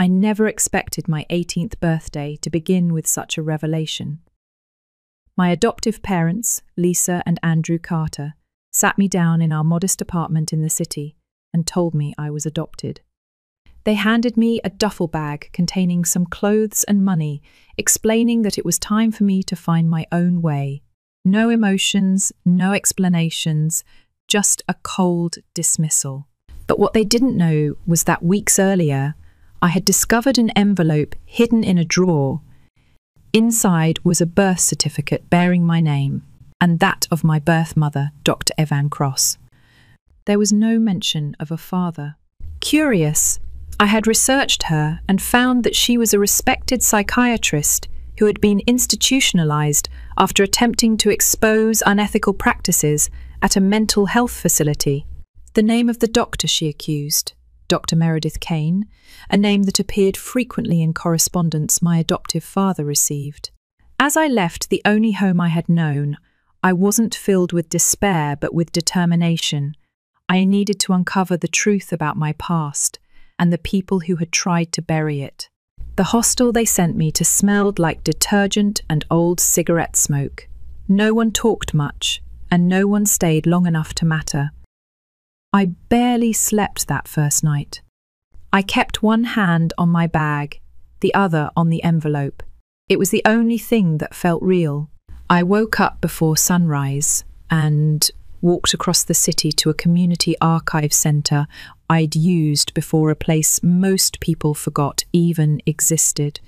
I never expected my 18th birthday to begin with such a revelation. My adoptive parents, Lisa and Andrew Carter, sat me down in our modest apartment in the city and told me I was adopted. They handed me a duffel bag containing some clothes and money, explaining that it was time for me to find my own way. No emotions, no explanations, just a cold dismissal. But what they didn't know was that weeks earlier, I had discovered an envelope hidden in a drawer. Inside was a birth certificate bearing my name and that of my birth mother, Dr. Evan Cross. There was no mention of a father. Curious, I had researched her and found that she was a respected psychiatrist who had been institutionalized after attempting to expose unethical practices at a mental health facility. The name of the doctor she accused, Dr. Meredith Kane, a name that appeared frequently in correspondence my adoptive father received. As I left the only home I had known, I wasn't filled with despair but with determination. I needed to uncover the truth about my past and the people who had tried to bury it. The hostel they sent me to smelled like detergent and old cigarette smoke. No one talked much, and no one stayed long enough to matter. I barely slept that first night. I kept one hand on my bag, the other on the envelope. It was the only thing that felt real. I woke up before sunrise and walked across the city to a community archive centre I'd used before, a place most people forgot even existed.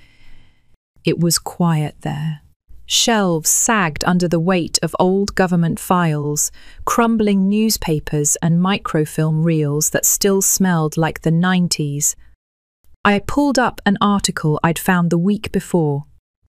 It was quiet there. Shelves sagged under the weight of old government files, crumbling newspapers and microfilm reels that still smelled like the 90s. I pulled up an article I'd found the week before.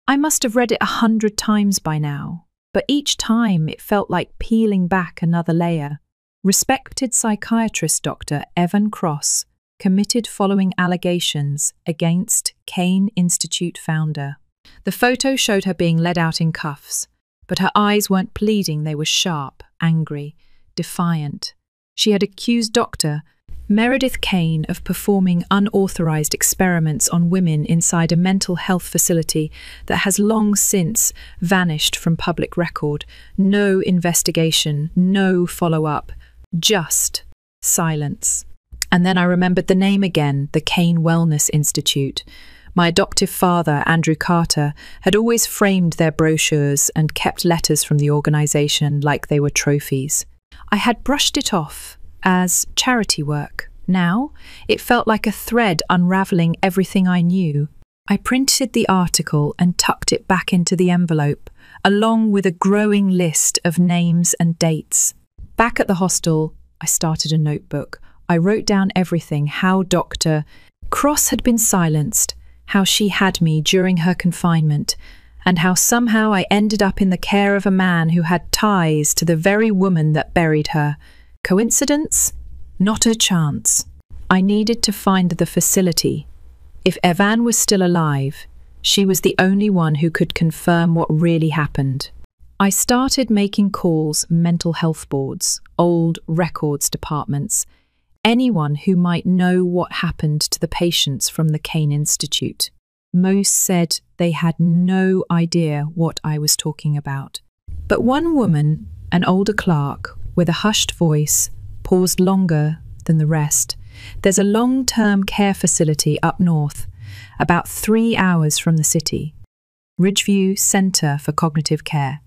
I must have read it 100 times by now, but each time it felt like peeling back another layer. Respected psychiatrist Dr. Evan Cross, committed following allegations against Kane Institute founder. The photo showed her being led out in cuffs, but her eyes weren't pleading, they were sharp, angry, defiant. She had accused Dr. Meredith Kane of performing unauthorized experiments on women inside a mental health facility that has long since vanished from public record. No investigation, no follow-up, just silence. And then I remembered the name again, the Kane Wellness Institute. My adoptive father, Andrew Carter, had always framed their brochures and kept letters from the organisation like they were trophies. I had brushed it off as charity work. Now, it felt like a thread unravelling everything I knew. I printed the article and tucked it back into the envelope, along with a growing list of names and dates. Back at the hostel, I started a notebook. I wrote down everything, how Dr. Cross had been silenced, how she had me during her confinement, and how somehow I ended up in the care of a man who had ties to the very woman that buried her. Coincidence? Not a chance. I needed to find the facility. If Evan was still alive, she was the only one who could confirm what really happened. I started making calls, mental health boards, old records departments, anyone who might know what happened to the patients from the Kane Institute. Most said they had no idea what I was talking about. But one woman, an older clerk, with a hushed voice, paused longer than the rest. There's a long-term care facility up north, about 3 hours from the city. Ridgeview Centre for Cognitive Care.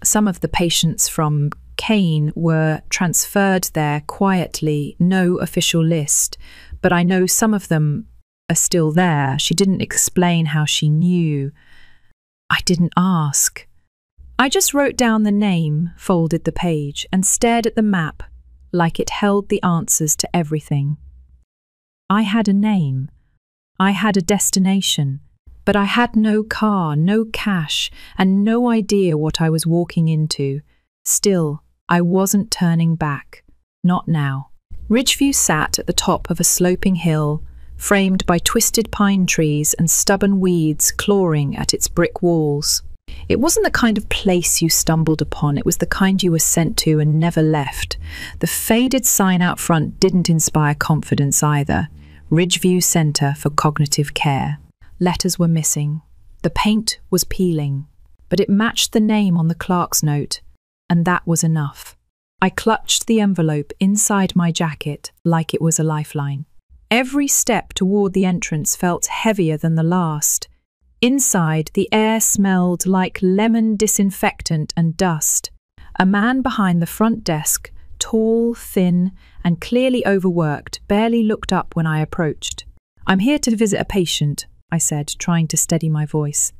Some of the patients from Kane were transferred there quietly, no official list, but I know some of them are still there. She didn't explain how she knew. I didn't ask. I just wrote down the name, folded the page, and stared at the map like it held the answers to everything. I had a name. I had a destination. But I had no car, no cash, and no idea what I was walking into. Still, I wasn't turning back. Not now. Ridgeview sat at the top of a sloping hill, framed by twisted pine trees and stubborn weeds clawing at its brick walls. It wasn't the kind of place you stumbled upon, it was the kind you were sent to and never left. The faded sign out front didn't inspire confidence either. Ridgeview Center for Cognitive Care. Letters were missing. The paint was peeling, but it matched the name on the clerk's note, and that was enough. I clutched the envelope inside my jacket like it was a lifeline. Every step toward the entrance felt heavier than the last. Inside, the air smelled like lemon disinfectant and dust. A man behind the front desk, tall, thin, and clearly overworked, barely looked up when I approached. "I'm here to visit a patient," I said, trying to steady my voice.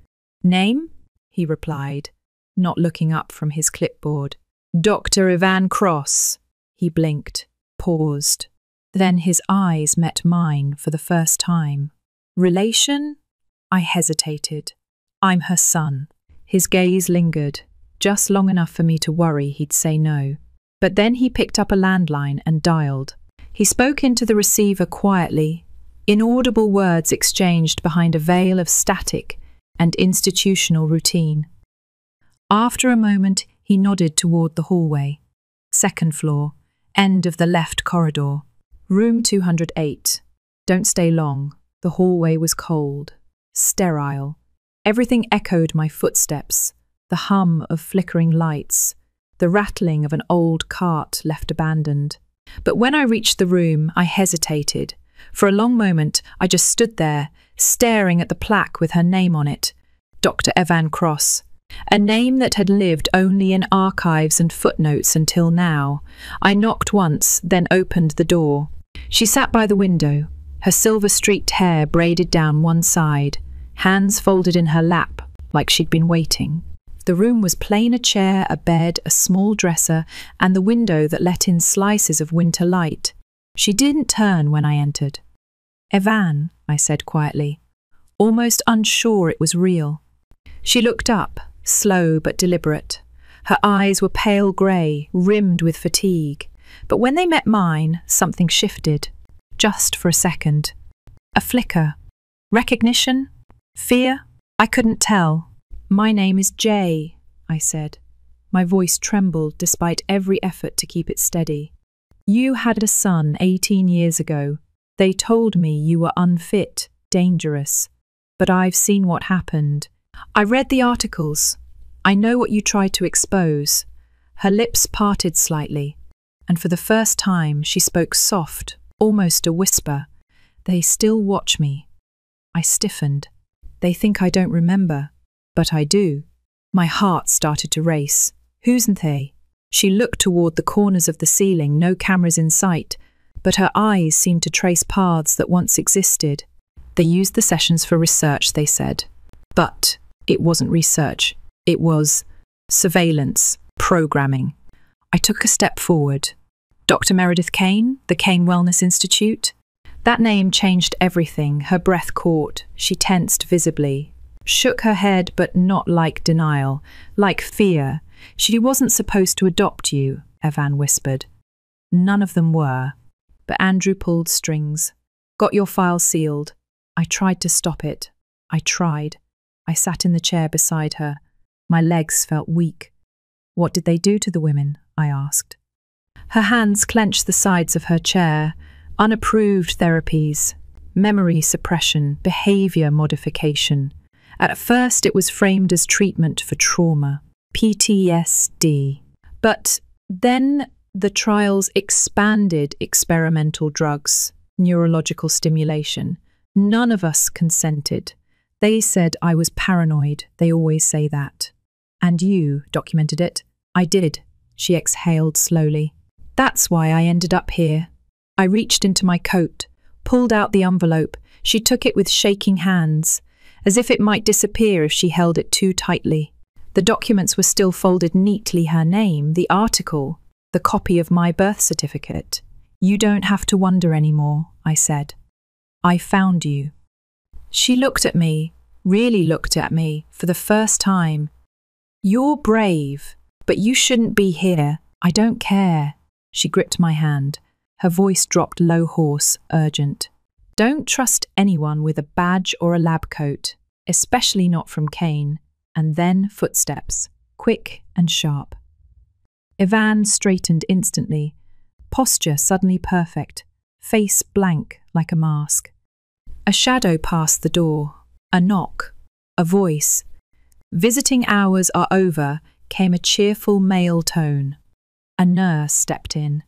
"Name?" he replied, not looking up from his clipboard. "Dr. Ivan Cross." He blinked, paused. Then his eyes met mine for the first time. "Relation?" I hesitated. "I'm her son." His gaze lingered, just long enough for me to worry he'd say no. But then he picked up a landline and dialed. He spoke into the receiver quietly, inaudible words exchanged behind a veil of static and institutional routine. After a moment, he nodded toward the hallway. "Second floor, end of the left corridor. Room 208. Don't stay long." The hallway was cold, sterile. Everything echoed my footsteps, the hum of flickering lights, the rattling of an old cart left abandoned. But when I reached the room, I hesitated. For a long moment, I just stood there, staring at the plaque with her name on it, Dr. Ivan Cross. A name that had lived only in archives and footnotes until now. I knocked once, then opened the door. She sat by the window, her silver-streaked hair braided down one side, hands folded in her lap, like she'd been waiting. The room was plain: a chair, a bed, a small dresser, and the window that let in slices of winter light. She didn't turn when I entered. "Ivan," I said quietly, almost unsure it was real. She looked up, slow but deliberate. Her eyes were pale grey, rimmed with fatigue. But when they met mine, something shifted. Just for a second. A flicker. Recognition? Fear? I couldn't tell. "My name is Jay," I said. My voice trembled despite every effort to keep it steady. "You had a son 18 years ago. They told me you were unfit, dangerous. But I've seen what happened. I read the articles. I know what you tried to expose." Her lips parted slightly, and for the first time she spoke soft, almost a whisper. "They still watch me." I stiffened. "They think I don't remember, but I do." My heart started to race. "Who's they?" She looked toward the corners of the ceiling, no cameras in sight, but her eyes seemed to trace paths that once existed. "They used the sessions for research," they said. But it wasn't research. It was surveillance, programming. I took a step forward. "Dr. Meredith Kane, the Kane Wellness Institute?" That name changed everything. Her breath caught. She tensed visibly. Shook her head, but not like denial, like fear. "She wasn't supposed to adopt you," Ivan whispered. "None of them were." But Andrew pulled strings. "Got your file sealed." I tried to stop it. I tried. I sat in the chair beside her. My legs felt weak. "What did they do to the women?" I asked. Her hands clenched the sides of her chair. Unapproved therapies, memory suppression, behavior modification. At first it was framed as treatment for trauma, PTSD. But then the trials expanded experimental drugs, neurological stimulation. None of us consented. They said I was paranoid. They always say that. "And you documented it?" "I did," she exhaled slowly. "That's why I ended up here." I reached into my coat, pulled out the envelope. She took it with shaking hands, as if it might disappear if she held it too tightly. The documents were still folded neatly: her name, the article, the copy of my birth certificate. "You don't have to wonder anymore," I said. "I found you." She looked at me, really looked at me, for the first time. "You're brave, but you shouldn't be here. I don't care." She gripped my hand. Her voice dropped low, hoarse, urgent. "Don't trust anyone with a badge or a lab coat, especially not from Kane." And then footsteps, quick and sharp. Ivan straightened instantly, posture suddenly perfect, face blank like a mask. A shadow passed the door, a knock, a voice. Visiting hours are over, came a cheerful male tone. A nurse stepped in.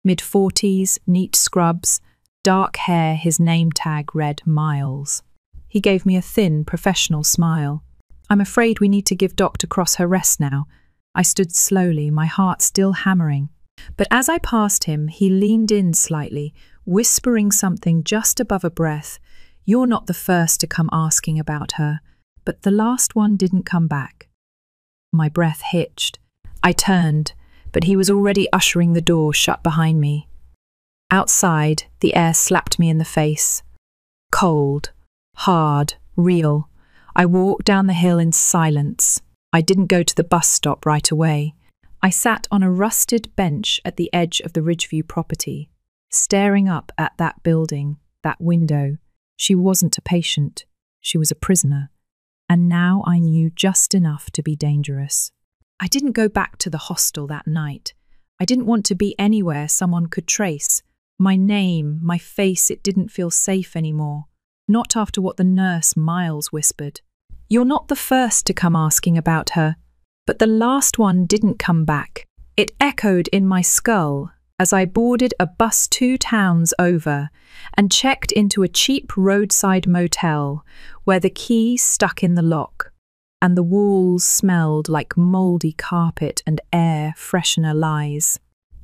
Mid-40s, neat scrubs, dark hair, his name tag read Miles. He gave me a thin, professional smile. I'm afraid we need to give Dr. Cross her rest now. I stood slowly, my heart still hammering. But as I passed him, he leaned in slightly, whispering something just above a breath. You're not the first to come asking about her, but the last one didn't come back. My breath hitched. I turned, but he was already ushering the door shut behind me. Outside, the air slapped me in the face. Cold, hard, real. I walked down the hill in silence. I didn't go to the bus stop right away. I sat on a rusted bench at the edge of the Ridgeview property, staring up at that building, that window. She wasn't a patient. She was a prisoner. And now I knew just enough to be dangerous. I didn't go back to the hostel that night. I didn't want to be anywhere someone could trace. My name, my face, it didn't feel safe anymore. Not after what the nurse Miles whispered. You're not the first to come asking about her. But the last one didn't come back. It echoed in my skull as I boarded a bus 2 towns over and checked into a cheap roadside motel where the key stuck in the lock and the walls smelled like mouldy carpet and air freshener lies.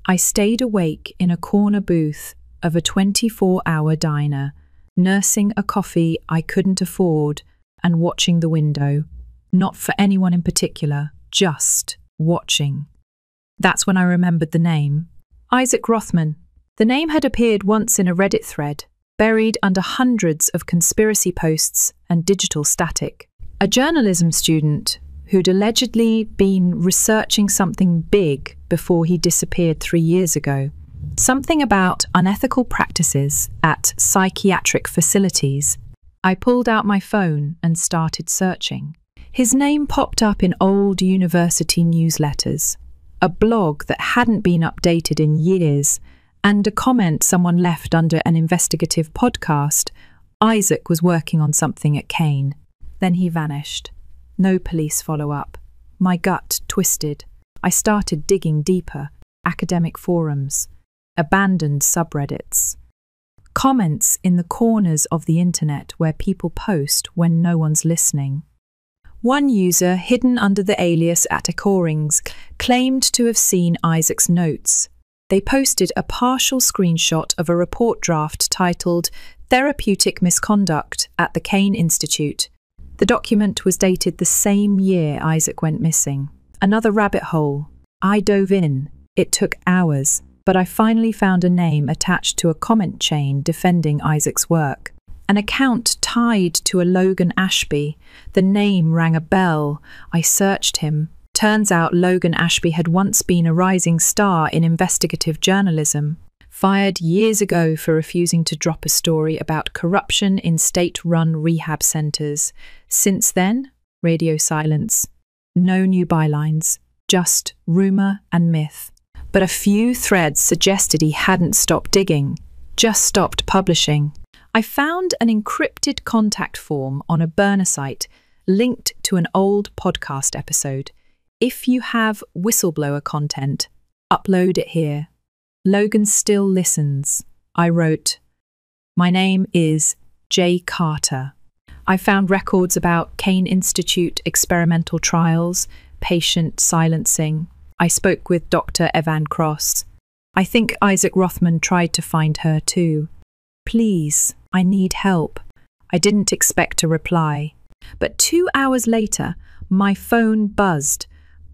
I stayed awake in a corner booth of a 24-hour diner, nursing a coffee I couldn't afford and watching the window. Not for anyone in particular, just watching. That's when I remembered the name. Isaac Rothman. The name had appeared once in a Reddit thread, buried under hundreds of conspiracy posts and digital static. A journalism student who'd allegedly been researching something big before he disappeared 3 years ago. Something about unethical practices at psychiatric facilities. I pulled out my phone and started searching. His name popped up in old university newsletters, a blog that hadn't been updated in years, and a comment someone left under an investigative podcast. Isaac was working on something at Kane. Then he vanished. No police follow-up. My gut twisted. I started digging deeper. Academic forums. Abandoned subreddits. Comments in the corners of the internet where people post when no one's listening. One user, hidden under the alias @Acorings, claimed to have seen Isaac's notes. They posted a partial screenshot of a report draft titled Therapeutic Misconduct at the Kane Institute. The document was dated the same year Isaac went missing. Another rabbit hole. I dove in. It took hours, but I finally found a name attached to a comment chain defending Isaac's work. An account tied to a Logan Ashby. The name rang a bell. I searched him. Turns out Logan Ashby had once been a rising star in investigative journalism, fired years ago for refusing to drop a story about corruption in state-run rehab centres. Since then, radio silence. No new bylines, just rumour and myth. But a few threads suggested he hadn't stopped digging, just stopped publishing. I found an encrypted contact form on a burner site linked to an old podcast episode. If you have whistleblower content, upload it here. Logan still listens. I wrote, my name is J. Carter. I found records about Kane Institute experimental trials, patient silencing. I spoke with Dr. Evan Cross. I think Isaac Rothman tried to find her too. Please, I need help. I didn't expect a reply. But 2 hours later, my phone buzzed.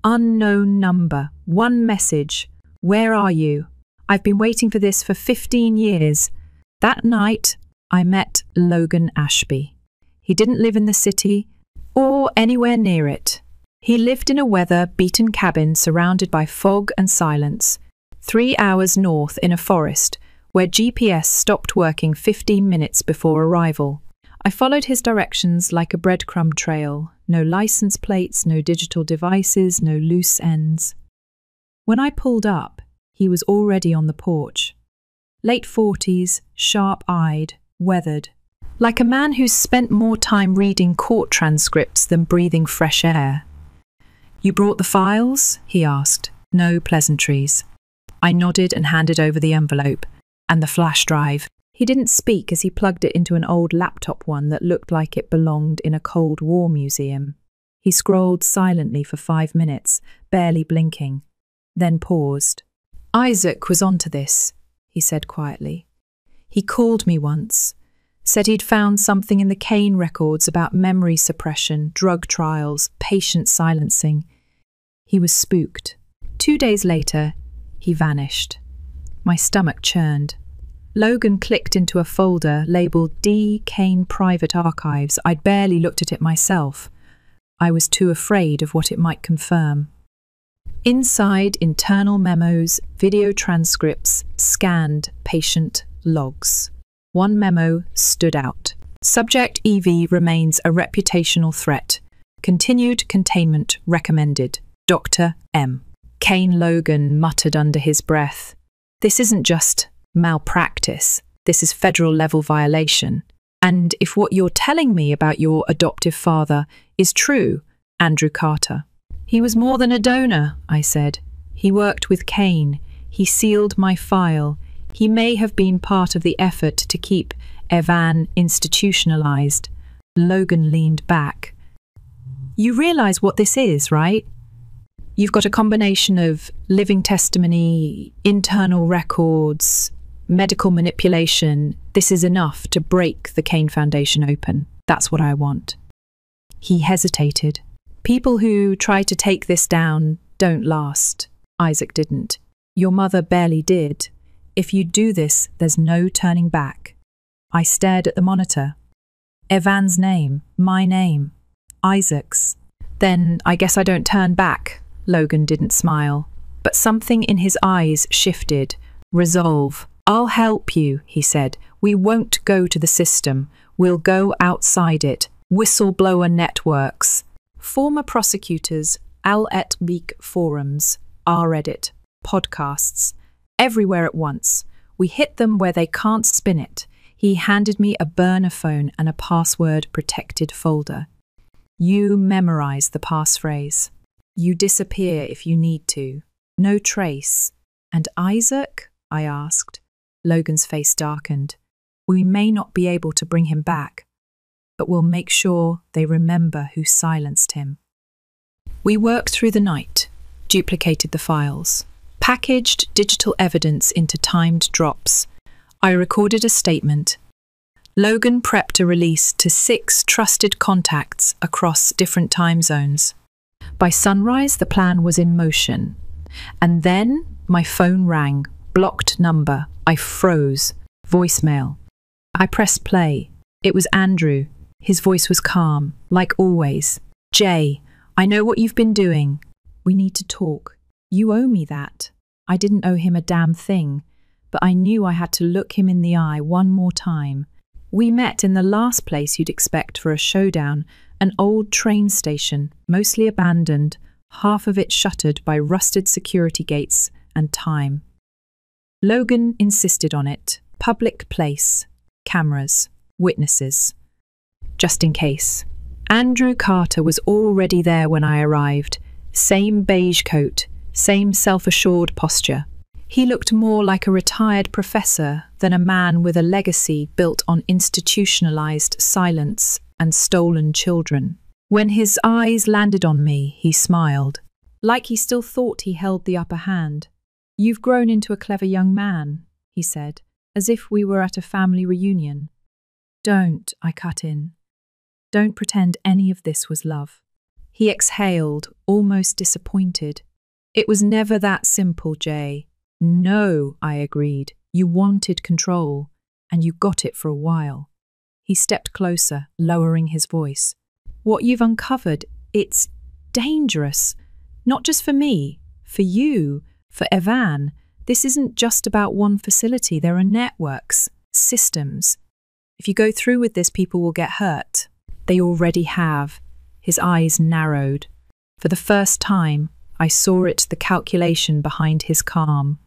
Unknown number, one message. Where are you? I've been waiting for this for 15 years. That night, I met Logan Ashby. He didn't live in the city or anywhere near it. He lived in a weather-beaten cabin surrounded by fog and silence, 3 hours north in a forest where GPS stopped working 15 minutes before arrival. I followed his directions like a breadcrumb trail. No license plates, no digital devices, no loose ends. When I pulled up, he was already on the porch. Late 40s, sharp-eyed, weathered. Like a man who's spent more time reading court transcripts than breathing fresh air. "You brought the files?" he asked. No pleasantries. I nodded and handed over the envelope and the flash drive. He didn't speak as he plugged it into an old laptop one that looked like it belonged in a Cold War museum. He scrolled silently for 5 minutes, barely blinking, then paused. "Isaac was onto this," he said quietly. "He called me once. Said he'd found something in the Kane records about memory suppression, drug trials, patient silencing. He was spooked. 2 days later, he vanished." My stomach churned. Logan clicked into a folder labelled D. Kane Private Archives. I'd barely looked at it myself. I was too afraid of what it might confirm. Inside, internal memos, video transcripts, scanned patient logs. One memo stood out. "Subject EV remains a reputational threat. Continued containment recommended. Dr. M." Kane Logan muttered under his breath. "This isn't just malpractice. This is federal-level violation. And if what you're telling me about your adoptive father is true, Andrew Carter." "He was more than a donor," I said. "He worked with Kane. He sealed my file. He may have been part of the effort to keep Evan institutionalized." Logan leaned back. "You realize what this is, right? You've got a combination of living testimony, internal records, medical manipulation. This is enough to break the Kane Foundation open. That's what I want." He hesitated. "People who try to take this down don't last." Isaac didn't. "Your mother barely did. If you do this, there's no turning back." I stared at the monitor. Evan's name, my name, Isaac's. "Then I guess I don't turn back." Logan didn't smile, but something in his eyes shifted. Resolve. "I'll help you," he said. "We won't go to the system. We'll go outside it. Whistleblower networks. Former prosecutors, Al-et-Beek forums, R-Reddit, podcasts. Everywhere at once. We hit them where they can't spin it." He handed me a burner phone and a password-protected folder. "You memorize the passphrase. You disappear if you need to. No trace." "And Isaac?" I asked. Logan's face darkened. "We may not be able to bring him back, but we'll make sure they remember who silenced him." We worked through the night, duplicated the files, packaged digital evidence into timed drops. I recorded a statement. Logan prepped a release to 6 trusted contacts across different time zones. By sunrise, the plan was in motion. And then my phone rang. Blocked number. I froze. Voicemail. I pressed play. It was Andrew. His voice was calm, like always. "Jay, I know what you've been doing. We need to talk. You owe me that." I didn't owe him a damn thing, but I knew I had to look him in the eye one more time. We met in the last place you'd expect for a showdown, an old train station, mostly abandoned, half of it shuttered by rusted security gates and time. Logan insisted on it. Public place, cameras, witnesses. Just in case. Andrew Carter was already there when I arrived. Same beige coat, same self-assured posture. He looked more like a retired professor than a man with a legacy built on institutionalized silence and stolen children. When his eyes landed on me, he smiled, like he still thought he held the upper hand. "You've grown into a clever young man," he said, as if we were at a family reunion. "Don't," I cut in. "Don't pretend any of this was love." He exhaled, almost disappointed. "It was never that simple, Jay." "No," I agreed. "You wanted control, and you got it for a while." He stepped closer, lowering his voice. "What you've uncovered, it's dangerous. Not just for me, for you, for Evan. This isn't just about one facility. There are networks, systems. If you go through with this, people will get hurt. They already have." His eyes narrowed. For the first time, I saw it, the calculation behind his calm.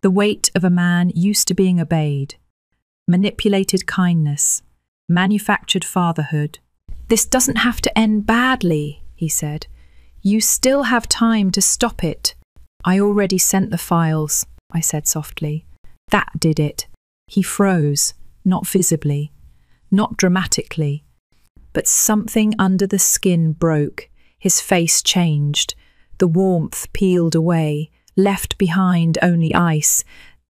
The weight of a man used to being obeyed. Manipulated kindness. Manufactured fatherhood. "This doesn't have to end badly," he said. "You still have time to stop it." "I already sent the files," I said softly. That did it. He froze, not visibly, not dramatically. But something under the skin broke. His face changed. The warmth peeled away, left behind only ice.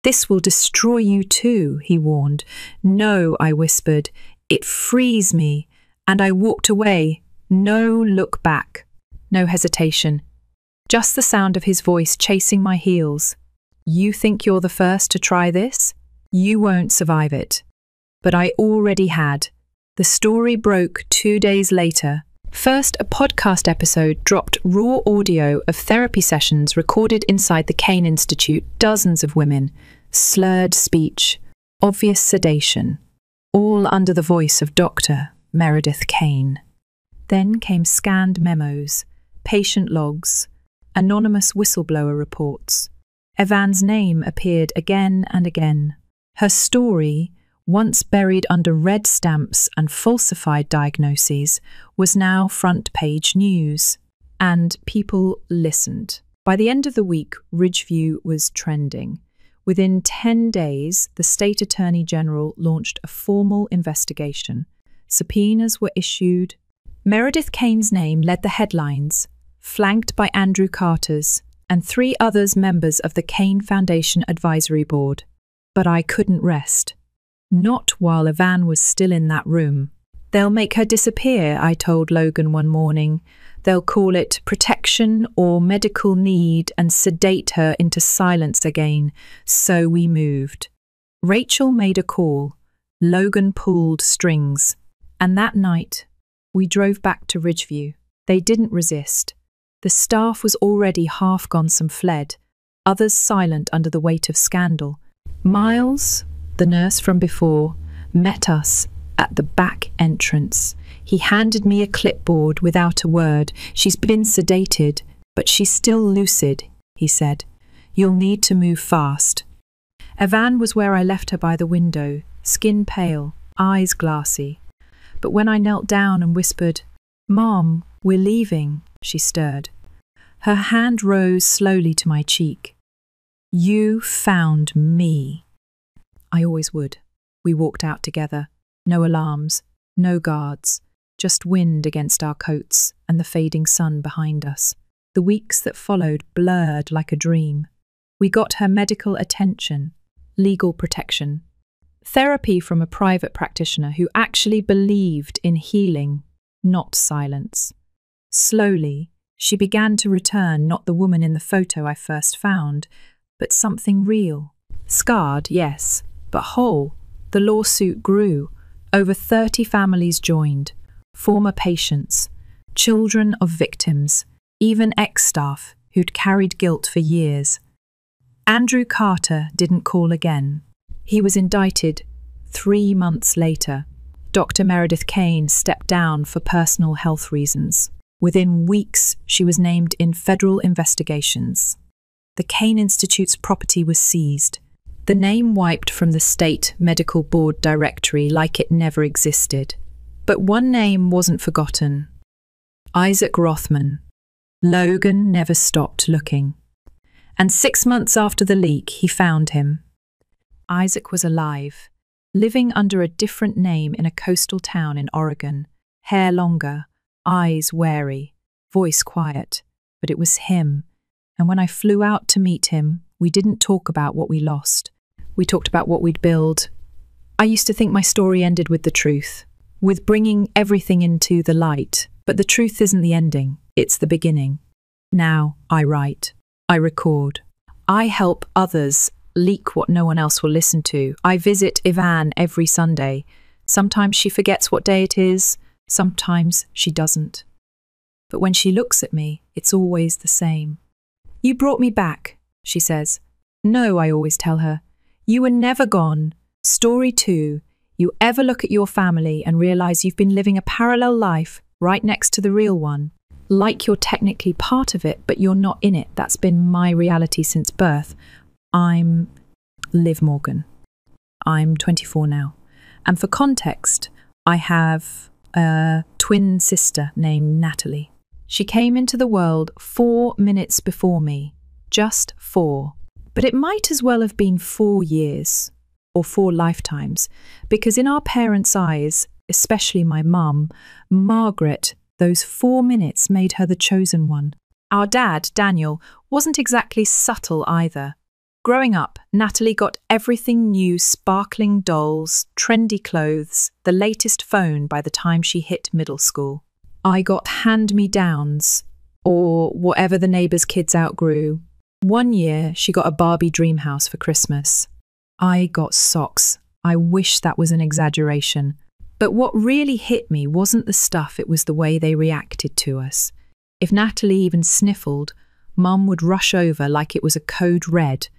"This will destroy you too," he warned. "No," I whispered. "It frees me." And I walked away. No look back. No hesitation. Just the sound of his voice chasing my heels. "You think you're the first to try this? You won't survive it." But I already had. The story broke 2 days later. First, a podcast episode dropped raw audio of therapy sessions recorded inside the Cain Institute. Dozens of women. Slurred speech. Obvious sedation. All under the voice of Dr. Meredith Cain. Then came scanned memos, patient logs, anonymous whistleblower reports. Evan's name appeared again and again. Her story, once buried under red stamps and falsified diagnoses, was now front-page news. And people listened. By the end of the week, Ridgeview was trending. Within 10 days, the State Attorney General launched a formal investigation. Subpoenas were issued. Meredith Cain's name led the headlines, flanked by Andrew Carter's and 3 others members of the Cain Foundation Advisory Board. But I couldn't rest. Not while Evan was still in that room. "They'll make her disappear," I told Logan one morning. "They'll call it protection or medical need and sedate her into silence again." So we moved. Rachel made a call. Logan pulled strings. And that night, we drove back to Ridgeview. They didn't resist. The staff was already half gone, some fled, others silent under the weight of scandal. Miles, the nurse from before, met us at the back entrance. He handed me a clipboard without a word. "She's been sedated, but she's still lucid," he said. "You'll need to move fast." Evan was where I left her by the window, skin pale, eyes glassy. But when I knelt down and whispered, "Mom, we're leaving," she stirred. Her hand rose slowly to my cheek. "You found me." I always would. We walked out together. No alarms, no guards, just wind against our coats and the fading sun behind us. The weeks that followed blurred like a dream. We got her medical attention, legal protection, therapy from a private practitioner who actually believed in healing, not silence. Slowly, she began to return, not the woman in the photo I first found, but something real. Scarred, yes, but whole. The lawsuit grew. Over 30 families joined, former patients, children of victims, even ex-staff who'd carried guilt for years. Andrew Carter didn't call again. He was indicted 3 months later. Dr. Meredith Cain stepped down for personal health reasons. Within weeks, she was named in federal investigations. The Cain Institute's property was seized. The name wiped from the State Medical Board directory like it never existed. But one name wasn't forgotten. Isaac Rothman. Logan never stopped looking. And 6 months after the leak, he found him. Isaac was alive, living under a different name in a coastal town in Oregon. Hair longer, eyes wary, voice quiet. But it was him. And when I flew out to meet him, we didn't talk about what we lost. We talked about what we'd build. I used to think my story ended with the truth, with bringing everything into the light. But the truth isn't the ending, it's the beginning. Now I write, I record, I help others leak what no one else will listen to. I visit Evan every Sunday. Sometimes she forgets what day it is, sometimes she doesn't. But when she looks at me, it's always the same. "You brought me back," she says. "No," I always tell her. "You were never gone." Story 2. You ever look at your family and realize you've been living a parallel life right next to the real one? Like you're technically part of it, but you're not in it. That's been my reality since birth. I'm Liv Morgan. I'm 24 now. And for context, I have a twin sister named Natalie. She came into the world 4 minutes before me. Just 4. But it might as well have been 4 years or 4 lifetimes, because in our parents' eyes, especially my mum, Margaret, those 4 minutes made her the chosen one. Our dad, Daniel, wasn't exactly subtle either. Growing up, Natalie got everything new, sparkling dolls, trendy clothes, the latest phone by the time she hit middle school. I got hand-me-downs, or whatever the neighbours' kids outgrew. One year, she got a Barbie dream house for Christmas. I got socks. I wish that was an exaggeration. But what really hit me wasn't the stuff, it was the way they reacted to us. If Natalie even sniffled, Mum would rush over like it was a code red.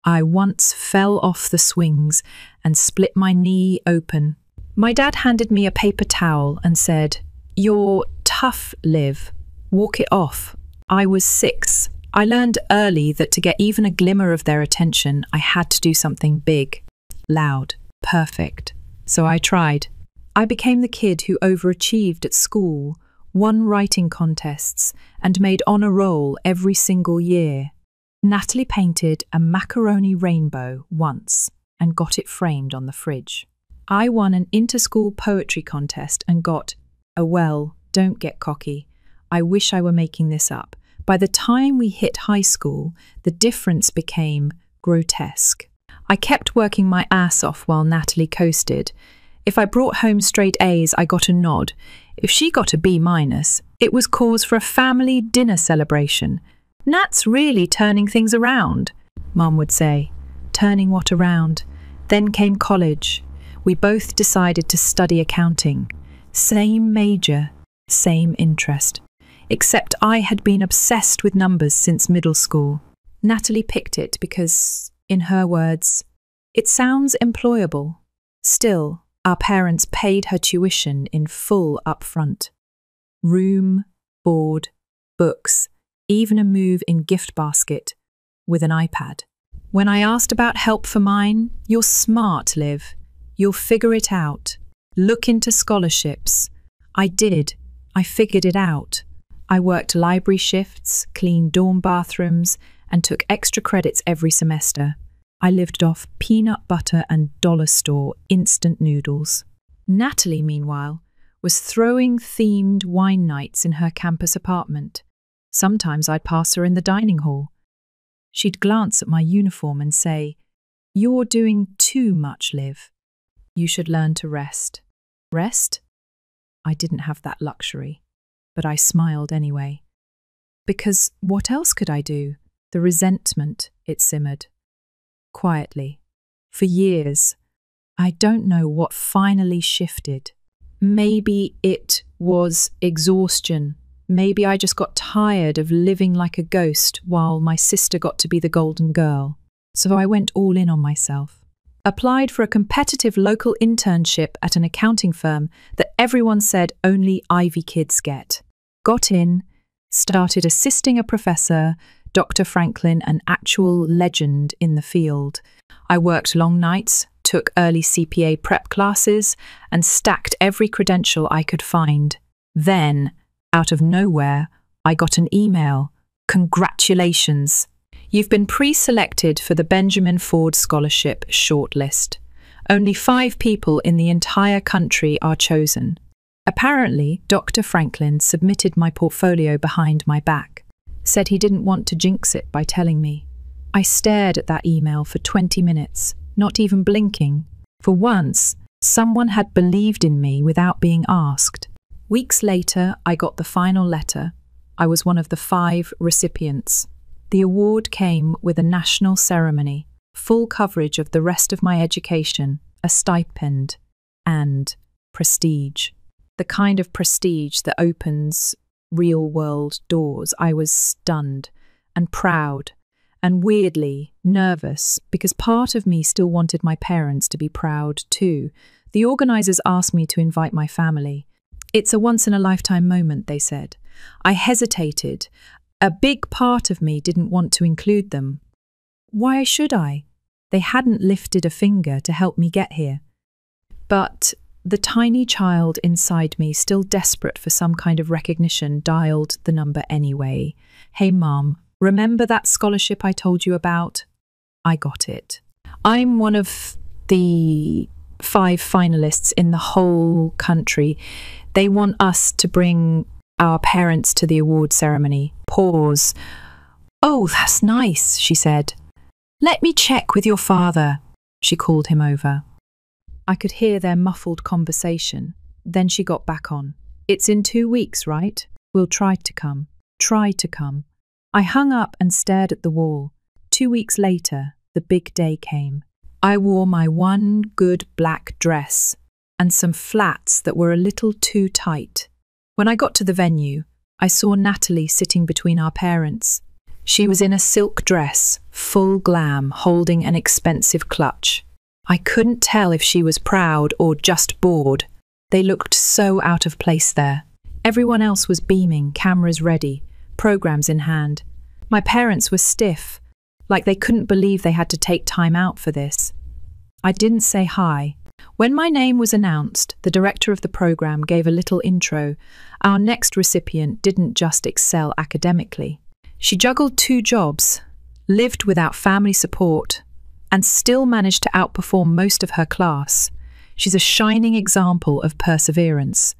I once fell off the swings and split my knee open. My dad handed me a paper towel and said, "You're tough, Liv. Walk it off." I was 6. I learned early that to get even a glimmer of their attention, I had to do something big, loud, perfect. So I tried. I became the kid who overachieved at school, won writing contests, and made honour roll every single year. Natalie painted a macaroni rainbow once and got it framed on the fridge. I won an inter-school poetry contest and got don't get cocky. I wish I were making this up. By the time we hit high school, the difference became grotesque. I kept working my ass off while Natalie coasted. If I brought home straight A's, I got a nod. If she got a B-, it was cause for a family dinner celebration. "Nat's really turning things around," Mum would say. Turning what around? Then came college. We both decided to study accounting. Same major, same interest. Except I had been obsessed with numbers since middle school. Natalie picked it because, in her words, it sounds employable. Still, our parents paid her tuition in full upfront. Room, board, books, even a move in gift basket with an iPad. When I asked about help for mine, "You're smart, Liv. You'll figure it out. Look into scholarships." I did. I figured it out. I worked library shifts, cleaned dorm bathrooms, and took extra credits every semester. I lived off peanut butter and dollar store instant noodles. Natalie, meanwhile, was throwing themed wine nights in her campus apartment. Sometimes I'd pass her in the dining hall. She'd glance at my uniform and say, "You're doing too much, Liv. You should learn to rest." Rest? I didn't have that luxury. But I smiled anyway. Because what else could I do? The resentment, it simmered. Quietly. For years. I don't know what finally shifted. Maybe it was exhaustion. Maybe I just got tired of living like a ghost while my sister got to be the golden girl. So I went all in on myself. Applied for a competitive local internship at an accounting firm that everyone said only Ivy kids get. Got in, started assisting a professor, Dr. Franklin, an actual legend in the field. I worked long nights, took early CPA prep classes, and stacked every credential I could find. Then, out of nowhere, I got an email. "Congratulations! You've been pre-selected for the Benjamin Ford Scholarship shortlist. Only 5 people in the entire country are chosen." Apparently, Dr. Franklin submitted my portfolio behind my back, said he didn't want to jinx it by telling me. I stared at that email for 20 minutes, not even blinking. For once, someone had believed in me without being asked. Weeks later, I got the final letter. I was one of the 5 recipients. The award came with a national ceremony, full coverage of the rest of my education, a stipend, and prestige. The kind of prestige that opens real-world doors. I was stunned and proud and weirdly nervous because part of me still wanted my parents to be proud too. The organisers asked me to invite my family. "It's a once-in-a-lifetime moment," they said. I hesitated. A big part of me didn't want to include them. Why should I? They hadn't lifted a finger to help me get here. But the tiny child inside me, still desperate for some kind of recognition, dialed the number anyway. "Hey, Mom, remember that scholarship I told you about? I got it. I'm one of the 5 finalists in the whole country. They want us to bring our parents to the award ceremony." Pause. "Oh, that's nice," she said. "Let me check with your father." She called him over. I could hear their muffled conversation. Then she got back on. "It's in 2 weeks, right? We'll try to come. Try to come." I hung up and stared at the wall. 2 weeks later, the big day came. I wore my one good black dress and some flats that were a little too tight. When I got to the venue, I saw Natalie sitting between our parents. She was in a silk dress, full glam, holding an expensive clutch. I couldn't tell if she was proud or just bored. They looked so out of place there. Everyone else was beaming, cameras ready, programs in hand. My parents were stiff, like they couldn't believe they had to take time out for this. I didn't say hi. When my name was announced, the director of the program gave a little intro. Our next recipient didn't just excel academically. She juggled 2 jobs, lived without family support, and still managed to outperform most of her class. She's a shining example of perseverance.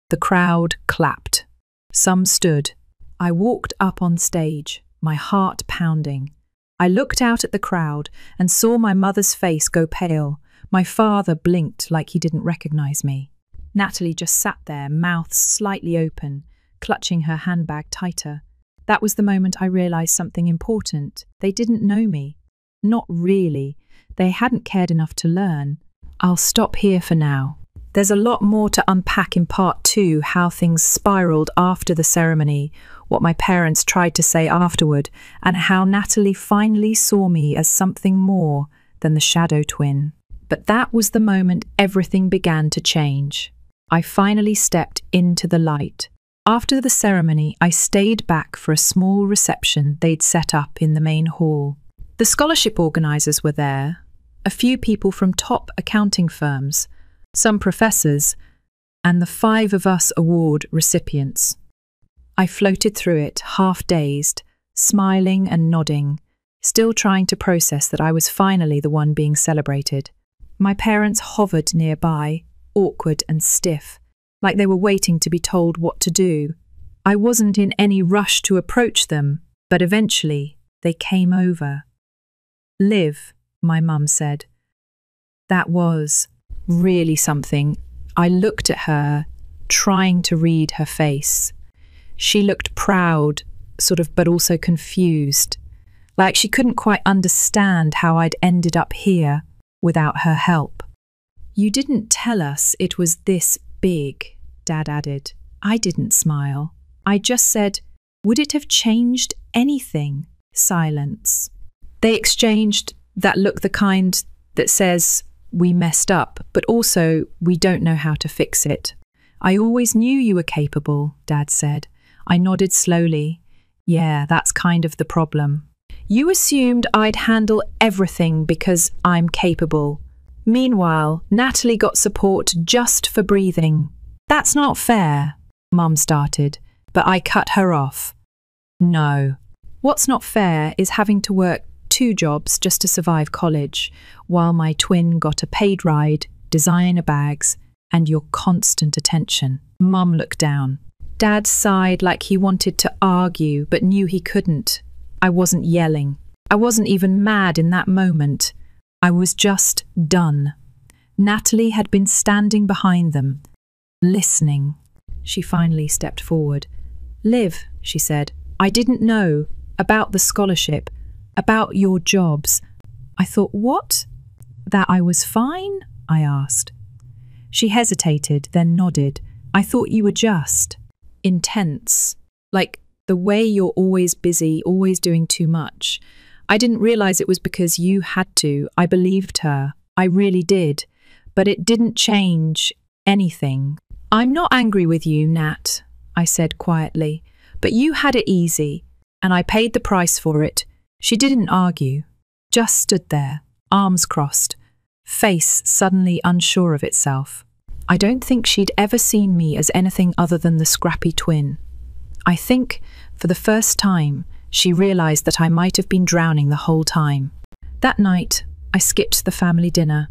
The crowd clapped. Some stood. I walked up on stage, my heart pounding. I looked out at the crowd and saw my mother's face go pale. My father blinked like he didn't recognize me. Natalie just sat there, mouth slightly open, clutching her handbag tighter. That was the moment I realized something important. They didn't know me. Not really. They hadn't cared enough to learn. I'll stop here for now. There's a lot more to unpack in part 2, how things spiraled after the ceremony, what my parents tried to say afterward, and how Natalie finally saw me as something more than the shadow twin. But that was the moment everything began to change. I finally stepped into the light. After the ceremony, I stayed back for a small reception they'd set up in the main hall. The scholarship organisers were there, a few people from top accounting firms, some professors, and the 5 of us award recipients. I floated through it, half dazed, smiling and nodding, still trying to process that I was finally the one being celebrated. My parents hovered nearby, awkward and stiff, like they were waiting to be told what to do. I wasn't in any rush to approach them, but eventually they came over. "Liv," my mum said. That was really something. I looked at her, trying to read her face. She looked proud, but also confused, like she couldn't quite understand how I'd ended up here without her help. "You didn't tell us it was this big," Dad added. I didn't smile. I just said, "Would it have changed anything?" Silence. They exchanged that look, the kind that says, "We messed up, but also we don't know how to fix it." "I always knew you were capable," Dad said. I nodded slowly. "Yeah, that's kind of the problem. You assumed I'd handle everything because I'm capable. Meanwhile, Natalie got support just for breathing." "That's not fair," Mum started, but I cut her off. "No. What's not fair is having to work 2 jobs just to survive college, while my twin got a paid ride, designer bags, and your constant attention." Mum looked down. Dad sighed like he wanted to argue, but knew he couldn't. I wasn't yelling. I wasn't even mad in that moment. I was just done. Natalie had been standing behind them, listening. She finally stepped forward. "Liv," she said, "I didn't know about the scholarship, about your jobs." I thought, "What? That I was fine?" I asked. She hesitated, then nodded. "I thought you were just intense, like the way you're always busy, always doing too much. I didn't realize it was because you had to." I believed her. I really did. But it didn't change anything. "I'm not angry with you, Nat," I said quietly, "but you had it easy, and I paid the price for it." She didn't argue, just stood there, arms crossed, face suddenly unsure of itself. I don't think she'd ever seen me as anything other than the scrappy twin. I think, for the first time, she realized that I might have been drowning the whole time. That night, I skipped the family dinner.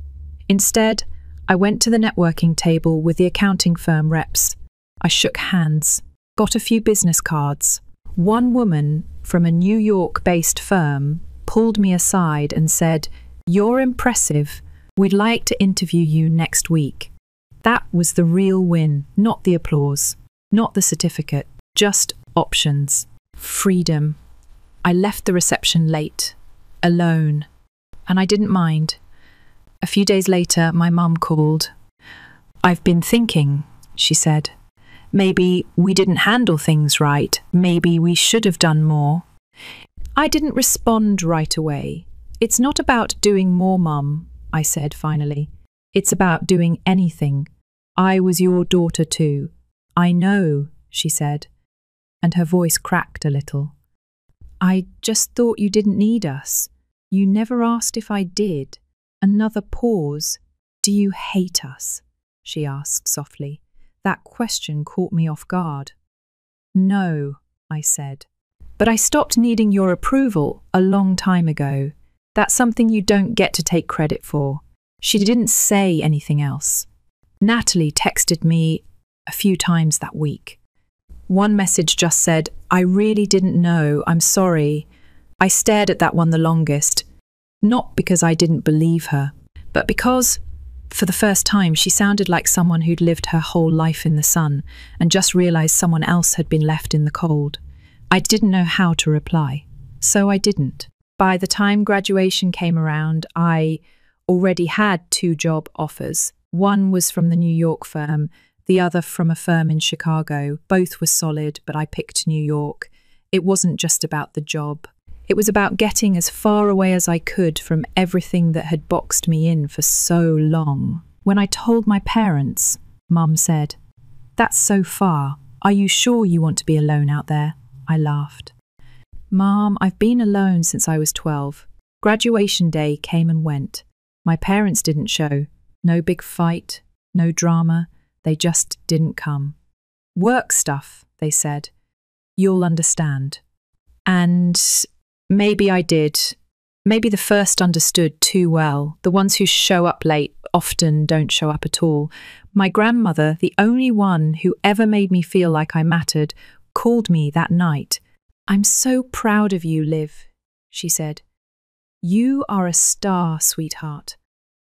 Instead, I went to the networking table with the accounting firm reps. I shook hands, got a few business cards. One woman from a New York-based firm pulled me aside and said, "You're impressive. We'd like to interview you next week." That was the real win, not the applause, not the certificate, just options. Freedom. I left the reception late, alone, and I didn't mind. A few days later, my mum called. "I've been thinking," she said. "Maybe we didn't handle things right. Maybe we should have done more." I didn't respond right away. "It's not about doing more, Mum," I said finally. "It's about doing anything. I was your daughter too." "I know," she said, and her voice cracked a little. "I just thought you didn't need us. You never asked if I did." Another pause. "Do you hate us?" she asked softly. That question caught me off guard. "No," I said. "But I stopped needing your approval a long time ago. That's something you don't get to take credit for." She didn't say anything else. Natalie texted me a few times that week. One message just said, "I really didn't know, I'm sorry." I stared at that one the longest, not because I didn't believe her, but because, for the first time, she sounded like someone who'd lived her whole life in the sun and just realized someone else had been left in the cold. I didn't know how to reply, so I didn't. By the time graduation came around, I already had 2 job offers. One was from the New York firm, the other from a firm in Chicago. Both were solid, but I picked New York. It wasn't just about the job. It was about getting as far away as I could from everything that had boxed me in for so long. When I told my parents, Mum said, "That's so far. Are you sure you want to be alone out there?" I laughed. "Mom, I've been alone since I was 12. Graduation day came and went. My parents didn't show. No big fight, no drama. They just didn't come. Work stuff," they said. "You'll understand." And maybe I did. Maybe the first understood too well. The ones who show up late often don't show up at all. My grandmother, the only one who ever made me feel like I mattered, called me that night. "I'm so proud of you, Liv," she said. "You are a star, sweetheart,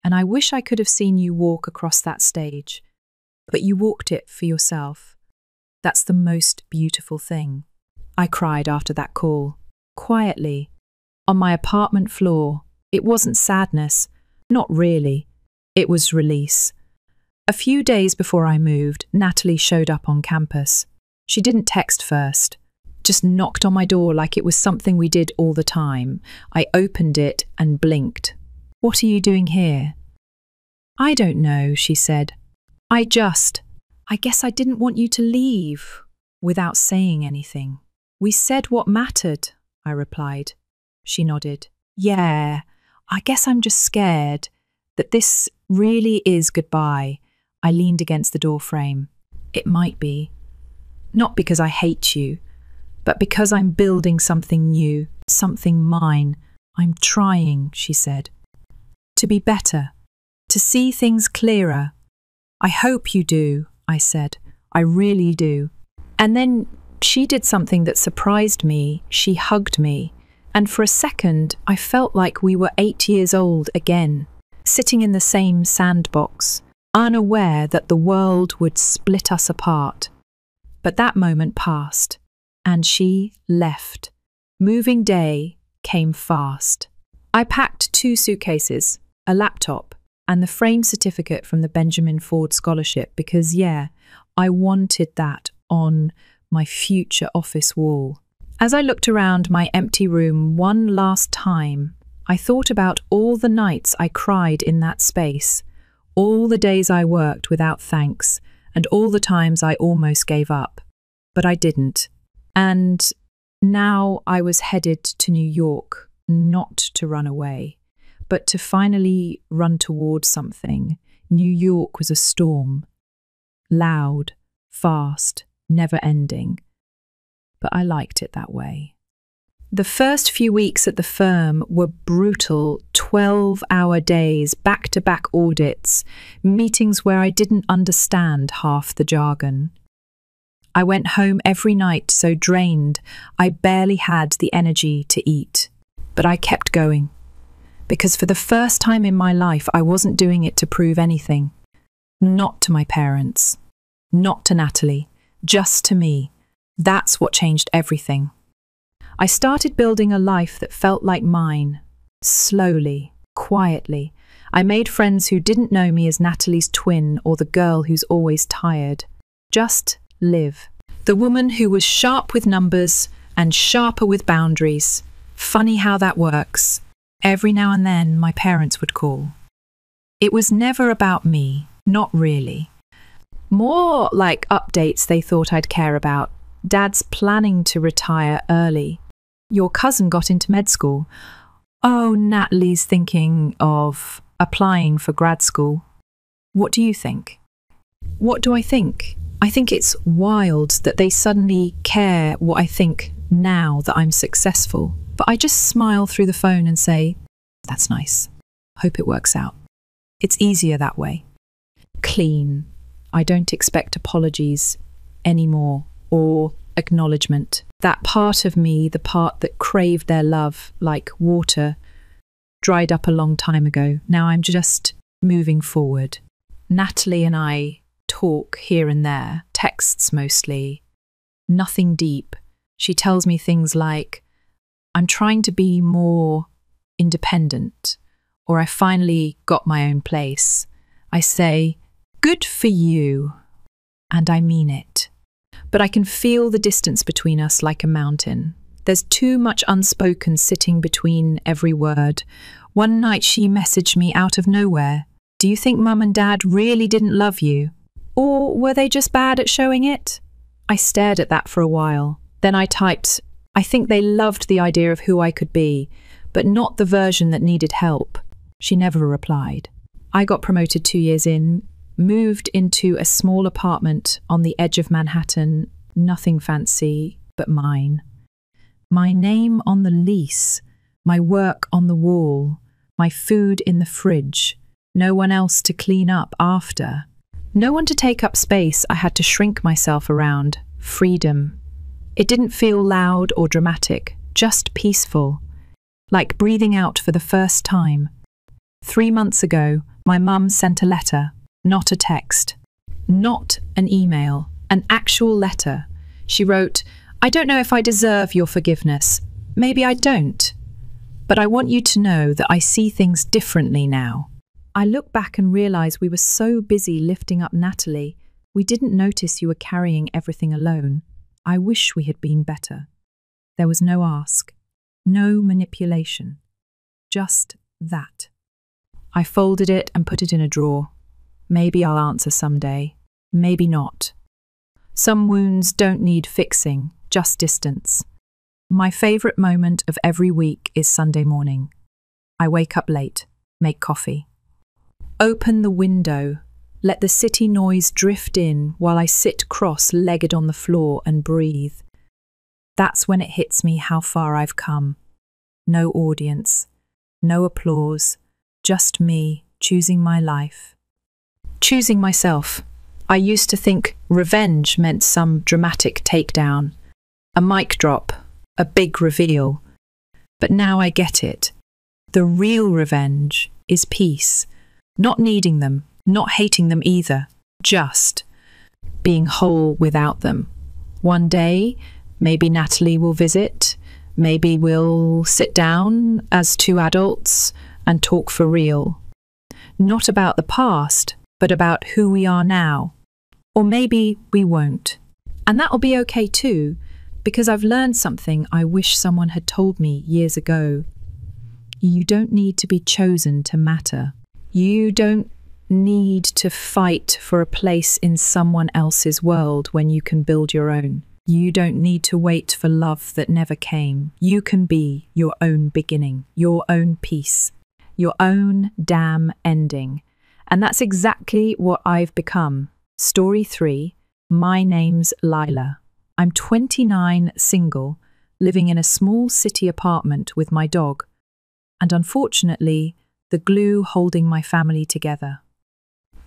and I wish I could have seen you walk across that stage. But you walked it for yourself. That's the most beautiful thing." I cried after that call, quietly, on my apartment floor. It wasn't sadness, not really. It was release. A few days before I moved, Natalie showed up on campus. She didn't text first, just knocked on my door like it was something we did all the time. I opened it and blinked. "What are you doing here?" "I don't know," she said. I guess I didn't want you to leave," without saying anything. "We said what mattered," I replied. She nodded. "Yeah, I guess I'm just scared that this really is goodbye." I leaned against the door frame. "It might be. Not because I hate you, but because I'm building something new, something mine. I'm trying," she said, "to be better, to see things clearer." "I hope you do," I said. "I really do." And then she did something that surprised me. She hugged me. And for a second, I felt like we were 8 years old again, sitting in the same sandbox, unaware that the world would split us apart. But that moment passed, and she left. Moving day came fast. I packed 2 suitcases, a laptop, and the framed certificate from the Benjamin Ford Scholarship because, yeah, I wanted that on my future office wall. As I looked around my empty room one last time, I thought about all the nights I cried in that space, all the days I worked without thanks, and all the times I almost gave up. But I didn't. And now I was headed to New York, not to run away, But to finally run towards something, New York was a storm. Loud, fast, never ending. But I liked it that way. The first few weeks at the firm were brutal, 12-hour days, back-to-back audits, meetings where I didn't understand half the jargon. I went home every night so drained I barely had the energy to eat. But I kept going, because for the first time in my life I wasn't doing it to prove anything. Not to my parents, not to Natalie, just to me. That's what changed everything. I started building a life that felt like mine, slowly, quietly. I made friends who didn't know me as Natalie's twin or the girl who's always tired. Just Liv. The woman who was sharp with numbers and sharper with boundaries. Funny how that works. Every now and then my parents would call. It was never about me, not really. More like updates they thought I'd care about. Dad's planning to retire early. Your cousin got into med school. Oh, Natalie's thinking of applying for grad school. What do you think? What do I think? I think it's wild that they suddenly care what I think now that I'm successful. But I just smile through the phone and say, that's nice. Hope it works out. It's easier that way. Clean. I don't expect apologies anymore or acknowledgement. That part of me, the part that craved their love like water, dried up a long time ago. Now I'm just moving forward. Natalie and I talk here and there, texts mostly. Nothing deep. She tells me things like, I'm trying to be more independent, or I finally got my own place. I say, good for you, and I mean it. But I can feel the distance between us like a mountain. There's too much unspoken sitting between every word. One night she messaged me out of nowhere. Do you think Mum and Dad really didn't love you? Or were they just bad at showing it? I stared at that for a while. Then I typed, I think they loved the idea of who I could be, but not the version that needed help. She never replied. I got promoted 2 years in, moved into a small apartment on the edge of Manhattan, nothing fancy, but mine. My name on the lease, my work on the wall, my food in the fridge, no one else to clean up after. No one to take up space I had to shrink myself around. Freedom. It didn't feel loud or dramatic, just peaceful, like breathing out for the first time. 3 months ago, my mum sent a letter. Not a text, not an email, an actual letter. She wrote, I don't know if I deserve your forgiveness. Maybe I don't. But I want you to know that I see things differently now. I look back and realize we were so busy lifting up Natalie, we didn't notice you were carrying everything alone. I wish we had been better. There was no ask, no manipulation, just that. I folded it and put it in a drawer. Maybe I'll answer someday, maybe not. Some wounds don't need fixing, just distance. My favourite moment of every week is Sunday morning. I wake up late, make coffee. Open the window, let the city noise drift in while I sit cross-legged on the floor and breathe. That's when it hits me how far I've come. No audience, no applause, just me choosing my life. Choosing myself. I used to think revenge meant some dramatic takedown, a mic drop, a big reveal. But now I get it. The real revenge is peace. Not needing them, not hating them either, just being whole without them. One day, maybe Natalie will visit, maybe we'll sit down as two adults and talk for real. Not about the past, but about who we are now. Or maybe we won't. And that'll be okay too, because I've learned something I wish someone had told me years ago. You don't need to be chosen to matter. You don't need to fight for a place in someone else's world when you can build your own. You don't need to wait for love that never came. You can be your own beginning, your own peace. your own damn ending. And that's exactly what I've become. Story 3, my name's Lila. I'm 29, single, living in a small city apartment with my dog, and unfortunately, the glue holding my family together.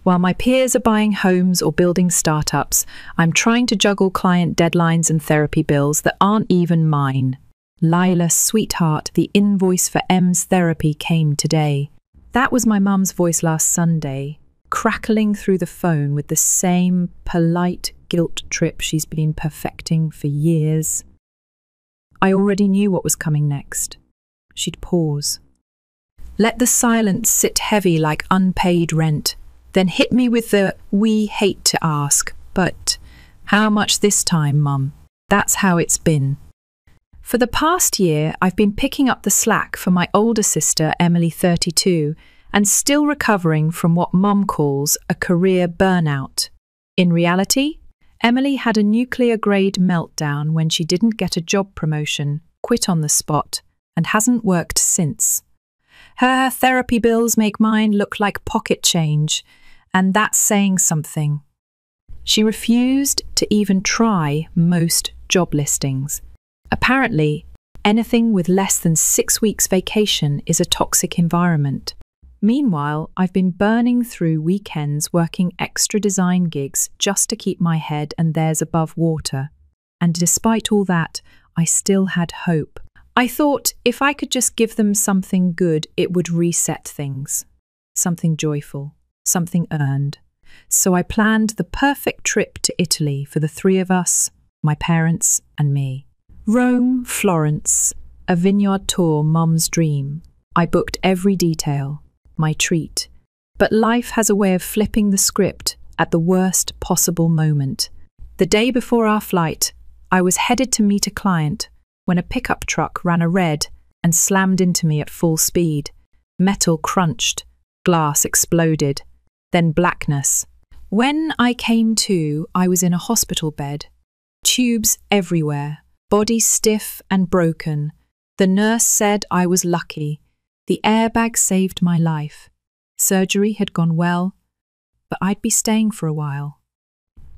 While my peers are buying homes or building startups, I'm trying to juggle client deadlines and therapy bills that aren't even mine. Lila, sweetheart, the invoice for M's therapy came today. That was my mum's voice last Sunday, crackling through the phone with the same polite guilt trip she's been perfecting for years. I already knew what was coming next. She'd pause. Let the silence sit heavy like unpaid rent, then hit me with the, "We hate to ask, but how much this time, Mum?" That's how it's been. For the past year, I've been picking up the slack for my older sister, Emily, 32, and still recovering from what Mum calls a career burnout. In reality, Emily had a nuclear-grade meltdown when she didn't get a job promotion, quit on the spot, and hasn't worked since. Her therapy bills make mine look like pocket change, and that's saying something. She refused to even try most job listings. Apparently, anything with less than 6 weeks vacation is a toxic environment. Meanwhile, I've been burning through weekends working extra design gigs just to keep my head and theirs above water. And despite all that, I still had hope. I thought if I could just give them something good, it would reset things. Something joyful, something earned. So I planned the perfect trip to Italy for the three of us, my parents and me. Rome, Florence, a vineyard tour, Mum's dream. I booked every detail. My treat. But life has a way of flipping the script at the worst possible moment. The day before our flight, I was headed to meet a client when a pickup truck ran a red and slammed into me at full speed. Metal crunched, glass exploded, then blackness. When I came to, I was in a hospital bed. Tubes everywhere, body stiff and broken. The nurse said I was lucky. The airbag saved my life. Surgery had gone well, but I'd be staying for a while.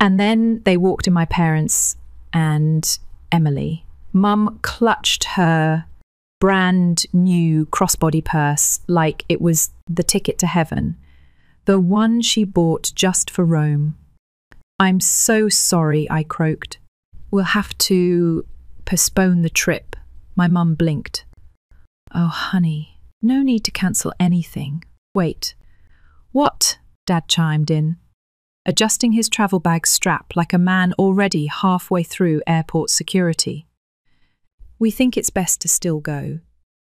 And then they walked in my parents and Emily. Mum clutched her brand new crossbody purse like it was the ticket to heaven, the one she bought just for Rome. "I'm so sorry," I croaked. "We'll have to postpone the trip." My mum blinked. "Oh, honey. No need to cancel anything. Wait. What?" Dad chimed in, adjusting his travel bag strap like a man already halfway through airport security. "We think it's best to still go.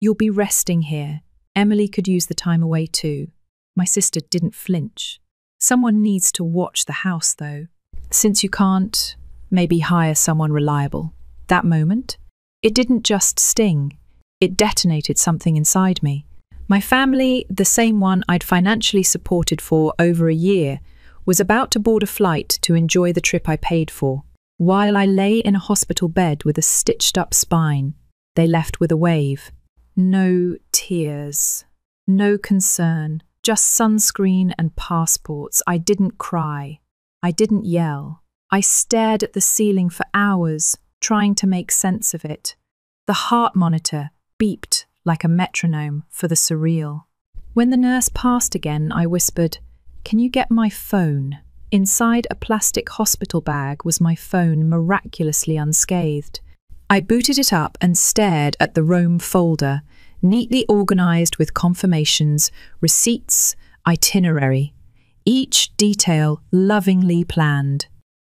You'll be resting here. Emily could use the time away too." My sister didn't flinch. "Someone needs to watch the house, though. Since you can't, maybe hire someone reliable." That moment, it didn't just sting. It detonated something inside me. My family, the same one I'd financially supported for over a year, was about to board a flight to enjoy the trip I paid for. While I lay in a hospital bed with a stitched-up spine, they left with a wave. No tears, no concern, just sunscreen and passports. I didn't cry. I didn't yell. I stared at the ceiling for hours, trying to make sense of it. The heart monitor beeped like a metronome for the surreal. When the nurse passed again, I whispered, "Can you get my phone?" Inside a plastic hospital bag was my phone, miraculously unscathed. I booted it up and stared at the Rome folder, neatly organised with confirmations, receipts, itinerary, each detail lovingly planned.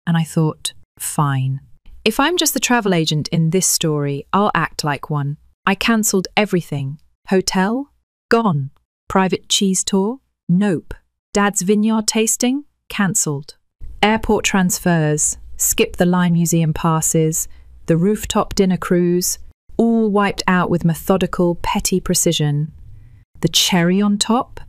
And I thought, fine. If I'm just the travel agent in this story, I'll act like one. I cancelled everything. Hotel? Gone. Private cheese tour? Nope. Dad's vineyard tasting? Cancelled. Airport transfers, skip the Lime Museum passes, the rooftop dinner cruise, all wiped out with methodical, petty precision. The cherry on top?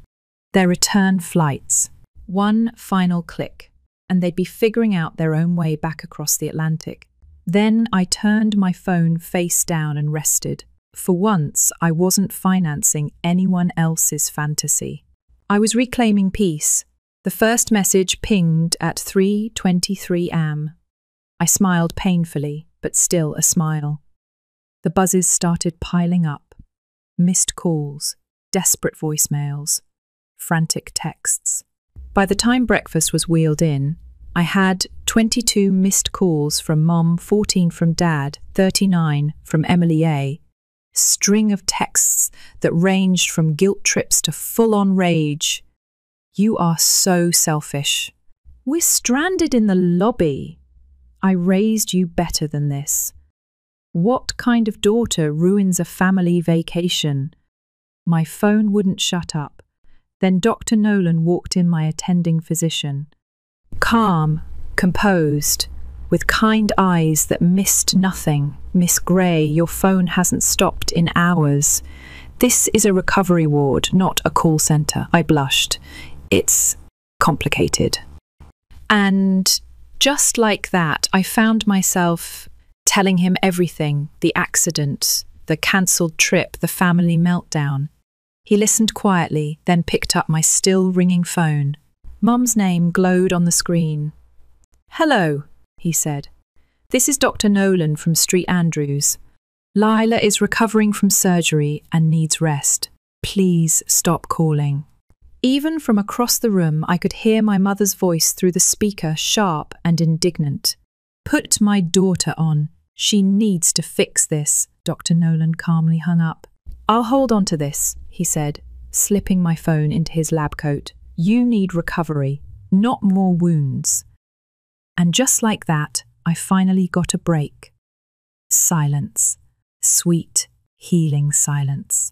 Their return flights. One final click, and they'd be figuring out their own way back across the Atlantic. Then I turned my phone face down and rested. For once, I wasn't financing anyone else's fantasy. I was reclaiming peace. The first message pinged at 3:23 am. I smiled painfully, but still a smile. The buzzes started piling up. Missed calls, desperate voicemails, frantic texts. By the time breakfast was wheeled in, I had 22 missed calls from Mom, 14 from Dad, 39 from Emily A. String of texts that ranged from guilt trips to full-on rage. "You are so selfish. We're stranded in the lobby. I raised you better than this. What kind of daughter ruins a family vacation?" My phone wouldn't shut up. Then Dr. Nolan walked in, my attending physician. Calm, composed, with kind eyes that missed nothing. "Miss Gray, your phone hasn't stopped in hours. This is a recovery ward, not a call centre." I blushed. "It's complicated." And just like that, I found myself telling him everything: the accident, the cancelled trip, the family meltdown. He listened quietly, then picked up my still ringing phone. Mum's name glowed on the screen. "Hello," he said. "This is Dr. Nolan from St Andrews. Lila is recovering from surgery and needs rest. Please stop calling." Even from across the room, I could hear my mother's voice through the speaker, sharp and indignant. "Put my daughter on. She needs to fix this." Dr. Nolan calmly hung up. "I'll hold on to this," he said, slipping my phone into his lab coat. "You need recovery, not more wounds." And just like that, I finally got a break. Silence. Sweet, healing silence.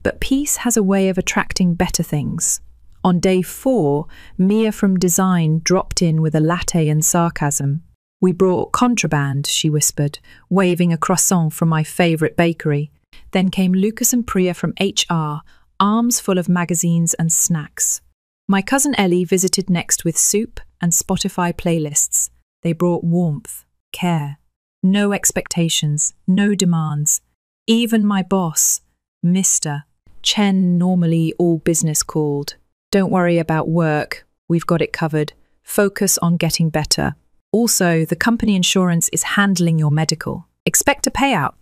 But peace has a way of attracting better things. On day 4, Mia from design dropped in with a latte and sarcasm. "We brought contraband," she whispered, waving a croissant from my favourite bakery. Then came Lucas and Priya from HR, arms full of magazines and snacks. My cousin Ellie visited next with soup and Spotify playlists. They brought warmth, care, no expectations, no demands. Even my boss, Mr. Chen, normally all business called. "Don't worry about work, we've got it covered. Focus on getting better. Also, the company insurance is handling your medical. Expect a payout."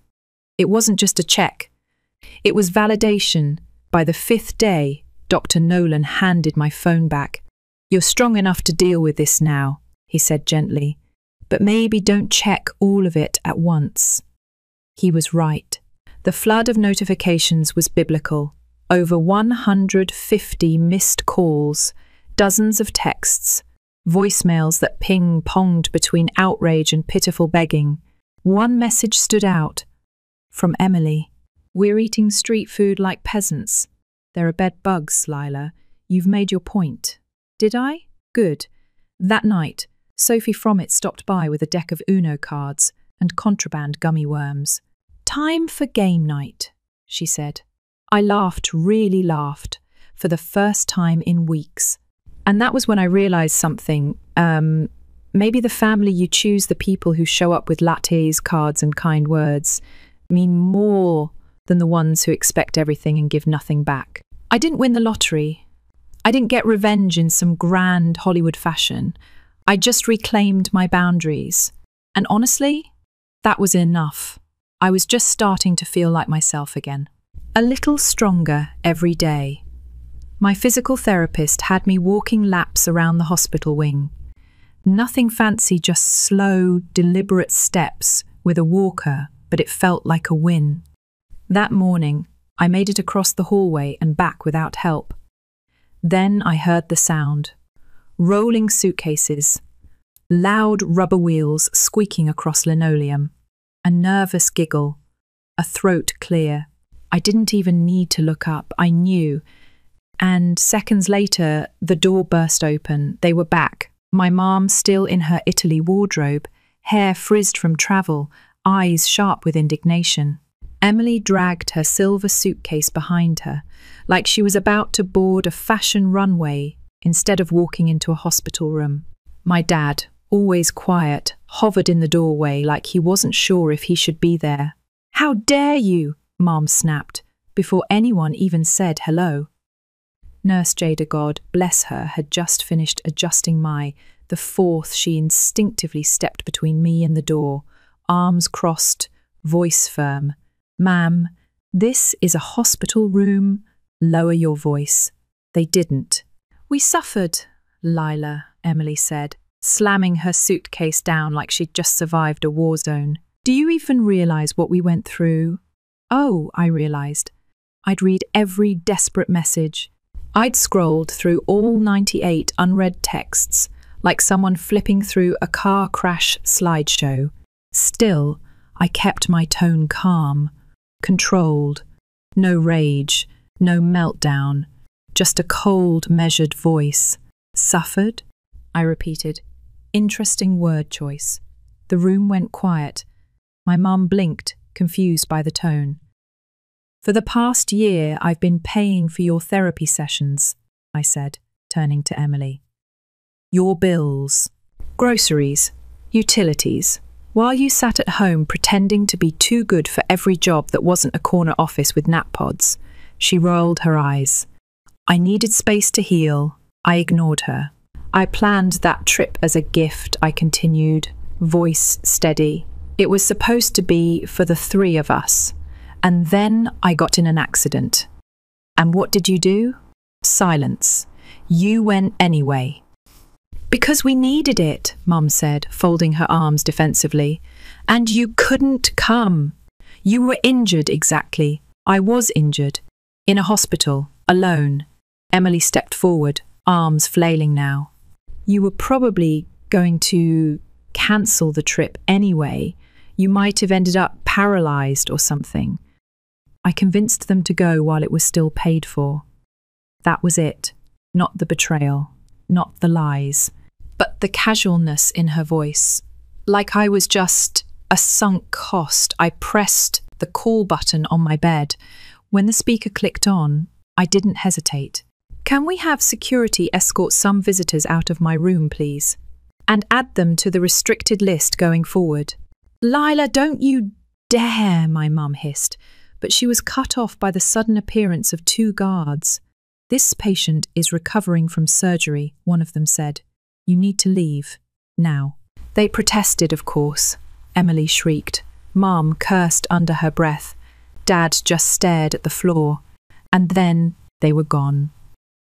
It wasn't just a check. It was validation. By the 5th day, Dr. Nolan handed my phone back. "You're strong enough to deal with this now," he said gently, "but maybe don't check all of it at once." He was right. The flood of notifications was biblical. Over 150 missed calls, dozens of texts, voicemails that ping-ponged between outrage and pitiful begging. One message stood out. From Emily. "We're eating street food like peasants. There are bed bugs, Lila. You've made your point." "Did I? Good." That night, Sophie Fromit stopped by with a deck of Uno cards and contraband gummy worms. "Time for game night," she said. I laughed, really laughed, for the first time in weeks. And that was when I realised something. Maybe the family you choose, the people who show up with lattes, cards and kind words, mean more than the ones who expect everything and give nothing back. I didn't win the lottery. I didn't get revenge in some grand Hollywood fashion. I just reclaimed my boundaries. And honestly, that was enough. I was just starting to feel like myself again. A little stronger every day. My physical therapist had me walking laps around the hospital wing. Nothing fancy, just slow, deliberate steps with a walker, but it felt like a win. That morning, I made it across the hallway and back without help. Then I heard the sound. Rolling suitcases, loud rubber wheels squeaking across linoleum, a nervous giggle, a throat clear. I didn't even need to look up, I knew. And seconds later, the door burst open. They were back. My mom still in her Italy wardrobe, hair frizzed from travel, eyes sharp with indignation. Emily dragged her silver suitcase behind her, like she was about to board a fashion runway instead of walking into a hospital room. My dad, always quiet, hovered in the doorway like he wasn't sure if he should be there. "How dare you?" Mom snapped, before anyone even said hello. Nurse Jada, God bless her, had just finished adjusting the fourth. She instinctively stepped between me and the door, arms crossed, voice firm. "Ma'am, this is a hospital room. Lower your voice." They didn't. "We suffered, Lila," Emily said, slamming her suitcase down like she'd just survived a war zone. "Do you even realize what we went through?" Oh, I realized. I'd read every desperate message. I'd scrolled through all 98 unread texts, like someone flipping through a car crash slideshow. Still, I kept my tone calm, controlled. No rage, no meltdown, just a cold, measured voice. "Suffered?" I repeated. Interesting word choice. The room went quiet. My mum blinked, confused by the tone. "For the past year, I've been paying for your therapy sessions," I said, turning to Emily. "Your bills, groceries, utilities, while you sat at home pretending to be too good for every job that wasn't a corner office with nap pods." She rolled her eyes. I needed space to heal. I ignored her. "I planned that trip as a gift," I continued, voice steady. "It was supposed to be for the three of us. And then I got in an accident." "And what did you do?" Silence. "You went anyway." "Because we needed it," Mum said, folding her arms defensively. "And you couldn't come. You were injured." "Exactly. I was injured. In a hospital, alone." Emily stepped forward, arms flailing now. "You were probably going to cancel the trip anyway. You might have ended up paralyzed or something." I convinced them to go while it was still paid for. That was it. Not the betrayal, not the lies, but the casualness in her voice. Like I was just a sunk cost. I pressed the call button on my bed. When the speaker clicked on, I didn't hesitate. "Can we have security escort some visitors out of my room, please? And add them to the restricted list going forward." "Lila, don't you dare," my mum hissed, but she was cut off by the sudden appearance of two guards. "This patient is recovering from surgery," one of them said. "You need to leave, now." They protested, of course. Emily shrieked. Mum cursed under her breath. Dad just stared at the floor. And then they were gone.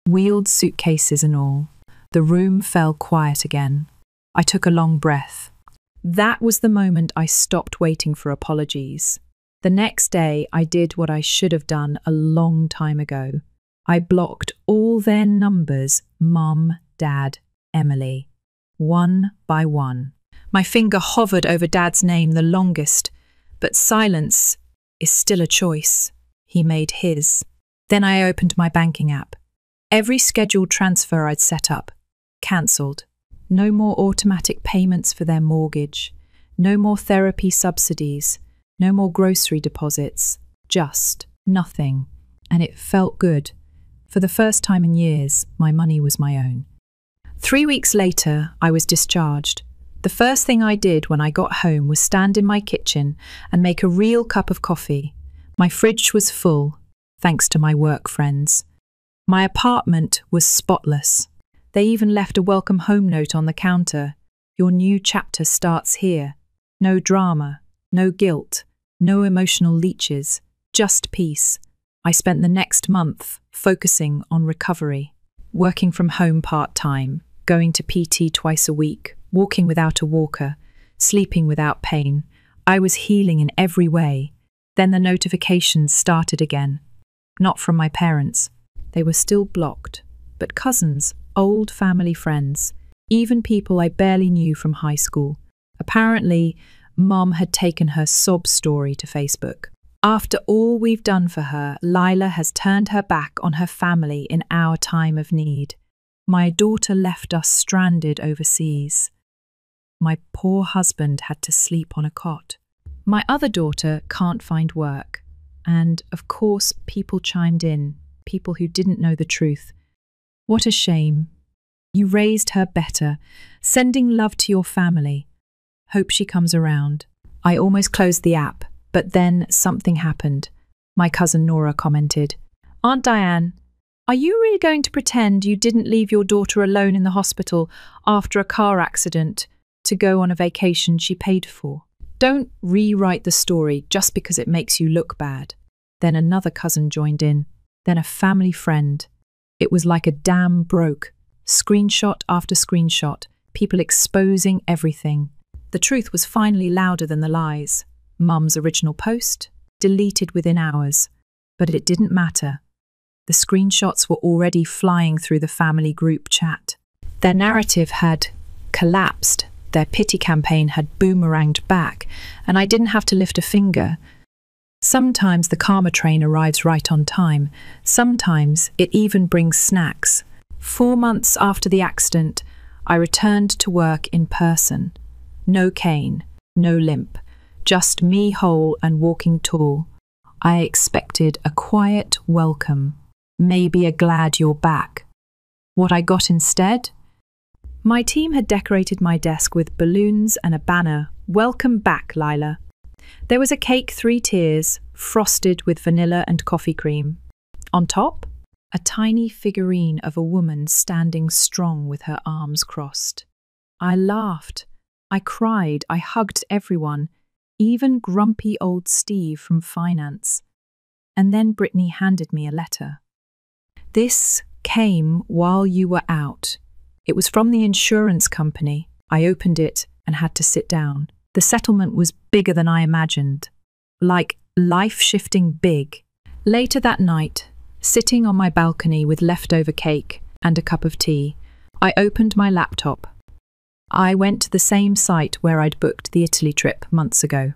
Wheeled suitcases and all. The room fell quiet again. I took a long breath. That was the moment I stopped waiting for apologies. The next day, I did what I should have done a long time ago. I blocked all their numbers, Mum, Dad, Emily, one by one. My finger hovered over Dad's name the longest, but silence is still a choice. He made his. Then I opened my banking app. Every scheduled transfer I'd set up, cancelled. No more automatic payments for their mortgage. No more therapy subsidies. No more grocery deposits, just nothing. And it felt good. For the first time in years, my money was my own. 3 weeks later, I was discharged. The first thing I did when I got home was stand in my kitchen and make a real cup of coffee. My fridge was full, thanks to my work friends. My apartment was spotless. They even left a welcome home note on the counter. "Your new chapter starts here. No drama, no guilt. No emotional leeches, just peace." I spent the next month focusing on recovery, working from home part-time, going to PT twice a week, walking without a walker, sleeping without pain. I was healing in every way. Then the notifications started again. Not from my parents. They were still blocked, but cousins, old family friends, even people I barely knew from high school. Apparently, Mum had taken her sob story to Facebook. "After all we've done for her, Lila has turned her back on her family in our time of need. My daughter left us stranded overseas. My poor husband had to sleep on a cot. My other daughter can't find work." And, of course, people chimed in, people who didn't know the truth. "What a shame. You raised her better. Sending love to your family. Hope she comes around." I almost closed the app, but then something happened. My cousin Nora commented. Aunt Diane, are you really going to pretend you didn't leave your daughter alone in the hospital after a car accident to go on a vacation she paid for? Don't rewrite the story just because it makes you look bad. Then another cousin joined in, then a family friend. It was like a dam broke. Screenshot after screenshot, people exposing everything. The truth was finally louder than the lies. Mum's original post, deleted within hours. But it didn't matter. The screenshots were already flying through the family group chat. Their narrative had collapsed. Their pity campaign had boomeranged back, and I didn't have to lift a finger. Sometimes the karma train arrives right on time. Sometimes it even brings snacks. 4 months after the accident, I returned to work in person. No cane, no limp, just me whole and walking tall. I expected a quiet welcome, maybe a glad you're back. What I got instead? My team had decorated my desk with balloons and a banner, "Welcome back, Lila." There was a cake 3 tiers, frosted with vanilla and coffee cream. On top, a tiny figurine of a woman standing strong with her arms crossed. I laughed, I cried, I hugged everyone, even grumpy old Steve from finance. And then Brittany handed me a letter. "This came while you were out. It was from the insurance company." I opened it and had to sit down. The settlement was bigger than I imagined, like life-shifting big. Later that night, sitting on my balcony with leftover cake and a cup of tea, I opened my laptop. I went to the same site where I'd booked the Italy trip months ago.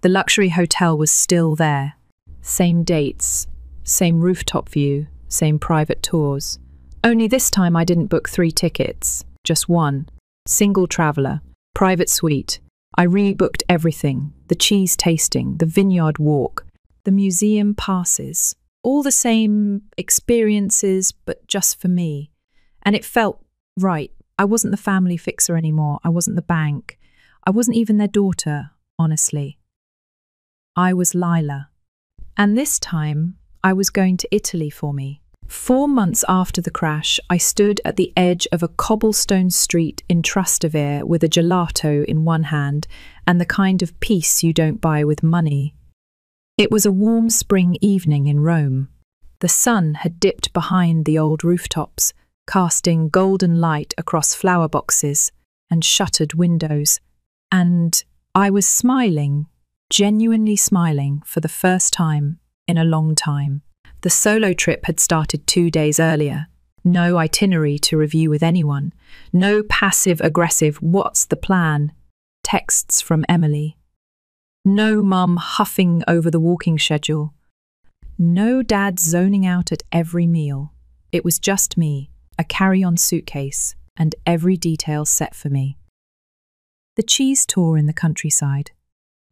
The luxury hotel was still there. Same dates, same rooftop view, same private tours. Only this time I didn't book 3 tickets, just one. Single traveller, private suite. I rebooked everything, the cheese tasting, the vineyard walk, the museum passes. All the same experiences, but just for me. And it felt right. I wasn't the family fixer anymore. I wasn't the bank. I wasn't even their daughter, honestly. I was Lila. And this time, I was going to Italy for me. 4 months after the crash, I stood at the edge of a cobblestone street in Trastevere with a gelato in one hand and the kind of peace you don't buy with money. It was a warm spring evening in Rome. The sun had dipped behind the old rooftops, casting golden light across flower boxes and shuttered windows. And I was smiling, genuinely smiling for the first time in a long time. The solo trip had started 2 days earlier. No itinerary to review with anyone. No passive-aggressive "what's the plan?" texts from Emily. No mum huffing over the walking schedule. No dad zoning out at every meal. It was just me, a carry-on suitcase, and every detail set for me. The cheese tour in the countryside.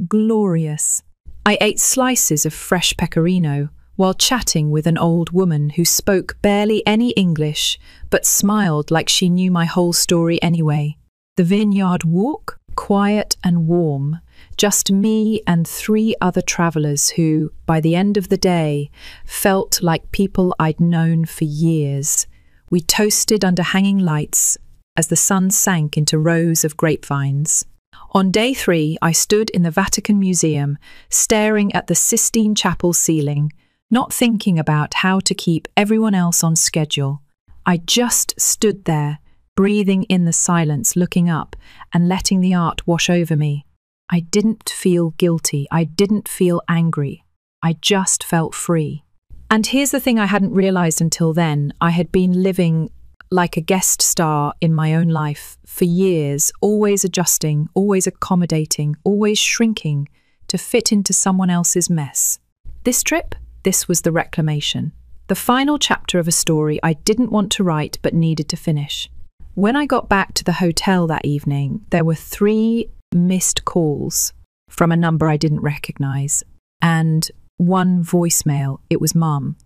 Glorious. I ate slices of fresh pecorino while chatting with an old woman who spoke barely any English but smiled like she knew my whole story anyway. The vineyard walk, quiet and warm, just me and 3 other travellers who, by the end of the day, felt like people I'd known for years. We toasted under hanging lights as the sun sank into rows of grapevines. On day 3, I stood in the Vatican Museum, staring at the Sistine Chapel ceiling, not thinking about how to keep everyone else on schedule. I just stood there, breathing in the silence, looking up, and letting the art wash over me. I didn't feel guilty. I didn't feel angry. I just felt free. And here's the thing I hadn't realised until then. I had been living like a guest star in my own life for years, always adjusting, always accommodating, always shrinking to fit into someone else's mess. This trip? This was the reclamation. The final chapter of a story I didn't want to write but needed to finish. When I got back to the hotel that evening, there were 3 missed calls from a number I didn't recognise, and 1 voicemail. It was Mum.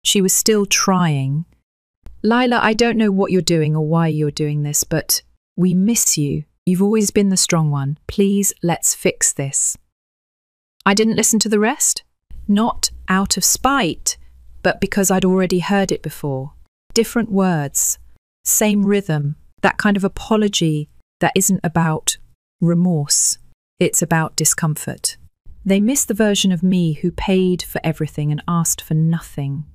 She was still trying. "Lila, I don't know what you're doing or why you're doing this, but we miss you. You've always been the strong one. Please, let's fix this." I didn't listen to the rest. Not out of spite, but because I'd already heard it before. Different words, same rhythm, that kind of apology that isn't about remorse, it's about discomfort. They miss the version of me who paid for everything and asked for nothing.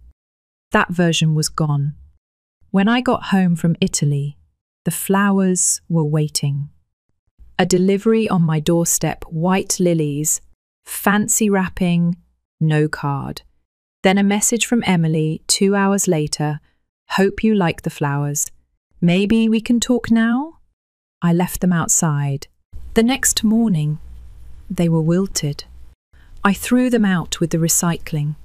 That version was gone. When I got home from Italy, the flowers were waiting. A delivery on my doorstep, white lilies, fancy wrapping, no card. Then a message from Emily 2 hours later, hope you like the flowers. Maybe we can talk now? I left them outside. The next morning, they were wilted. I threw them out with the recycling.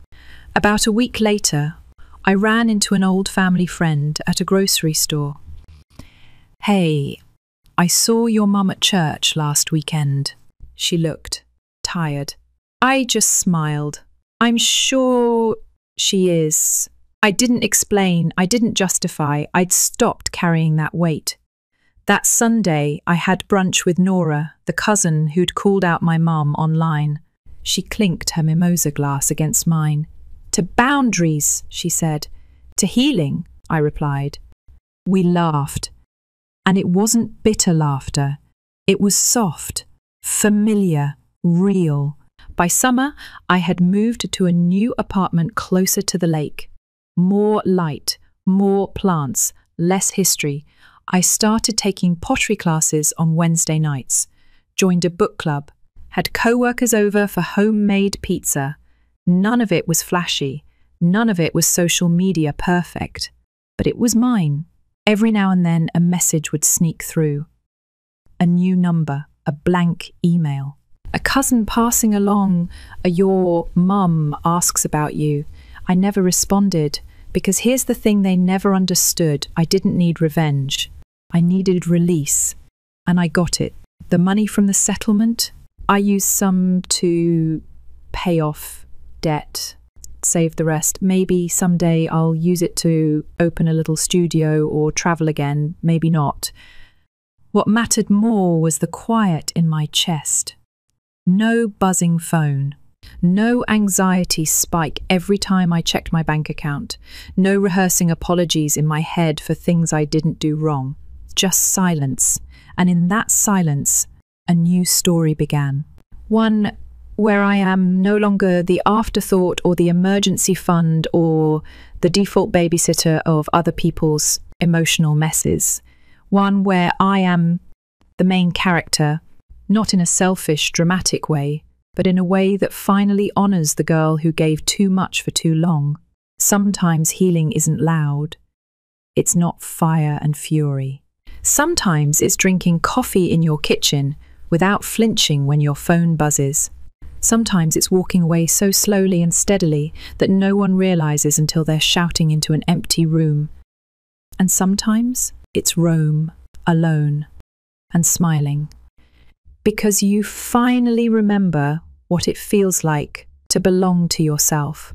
About a week later, I ran into an old family friend at a grocery store. Hey, I saw your mum at church last weekend. She looked tired. I just smiled. I'm sure she is. I didn't explain, I didn't justify, I'd stopped carrying that weight. That Sunday, I had brunch with Nora, the cousin who'd called out my mum online. She clinked her mimosa glass against mine. To boundaries, she said. To healing, I replied. We laughed. And it wasn't bitter laughter. It was soft, familiar, real. By summer, I had moved to a new apartment closer to the lake. More light, more plants, less history. I started taking pottery classes on Wednesday nights, joined a book club, had co-workers over for homemade pizza. None of it was flashy, none of it was social media perfect, but it was mine. Every now and then a message would sneak through. A new number, a blank email. A cousin passing along, your mum asks about you. I never responded, because here's the thing they never understood. I didn't need revenge. I needed release, and I got it. The money from the settlement, I used some to pay off debt, save the rest. Maybe someday I'll use it to open a little studio or travel again, maybe not. What mattered more was the quiet in my chest. No buzzing phone. No anxiety spike every time I checked my bank account. No rehearsing apologies in my head for things I didn't do wrong. Just silence. And in that silence, a new story began. One where I am no longer the afterthought or the emergency fund or the default babysitter of other people's emotional messes. One where I am the main character, not in a selfish, dramatic way, but in a way that finally honors the girl who gave too much for too long. Sometimes healing isn't loud. It's not fire and fury. Sometimes it's drinking coffee in your kitchen without flinching when your phone buzzes. Sometimes it's walking away so slowly and steadily that no one realizes until they're shouting into an empty room. And sometimes it's Rome, alone, and smiling. Because you finally remember what it feels like to belong to yourself.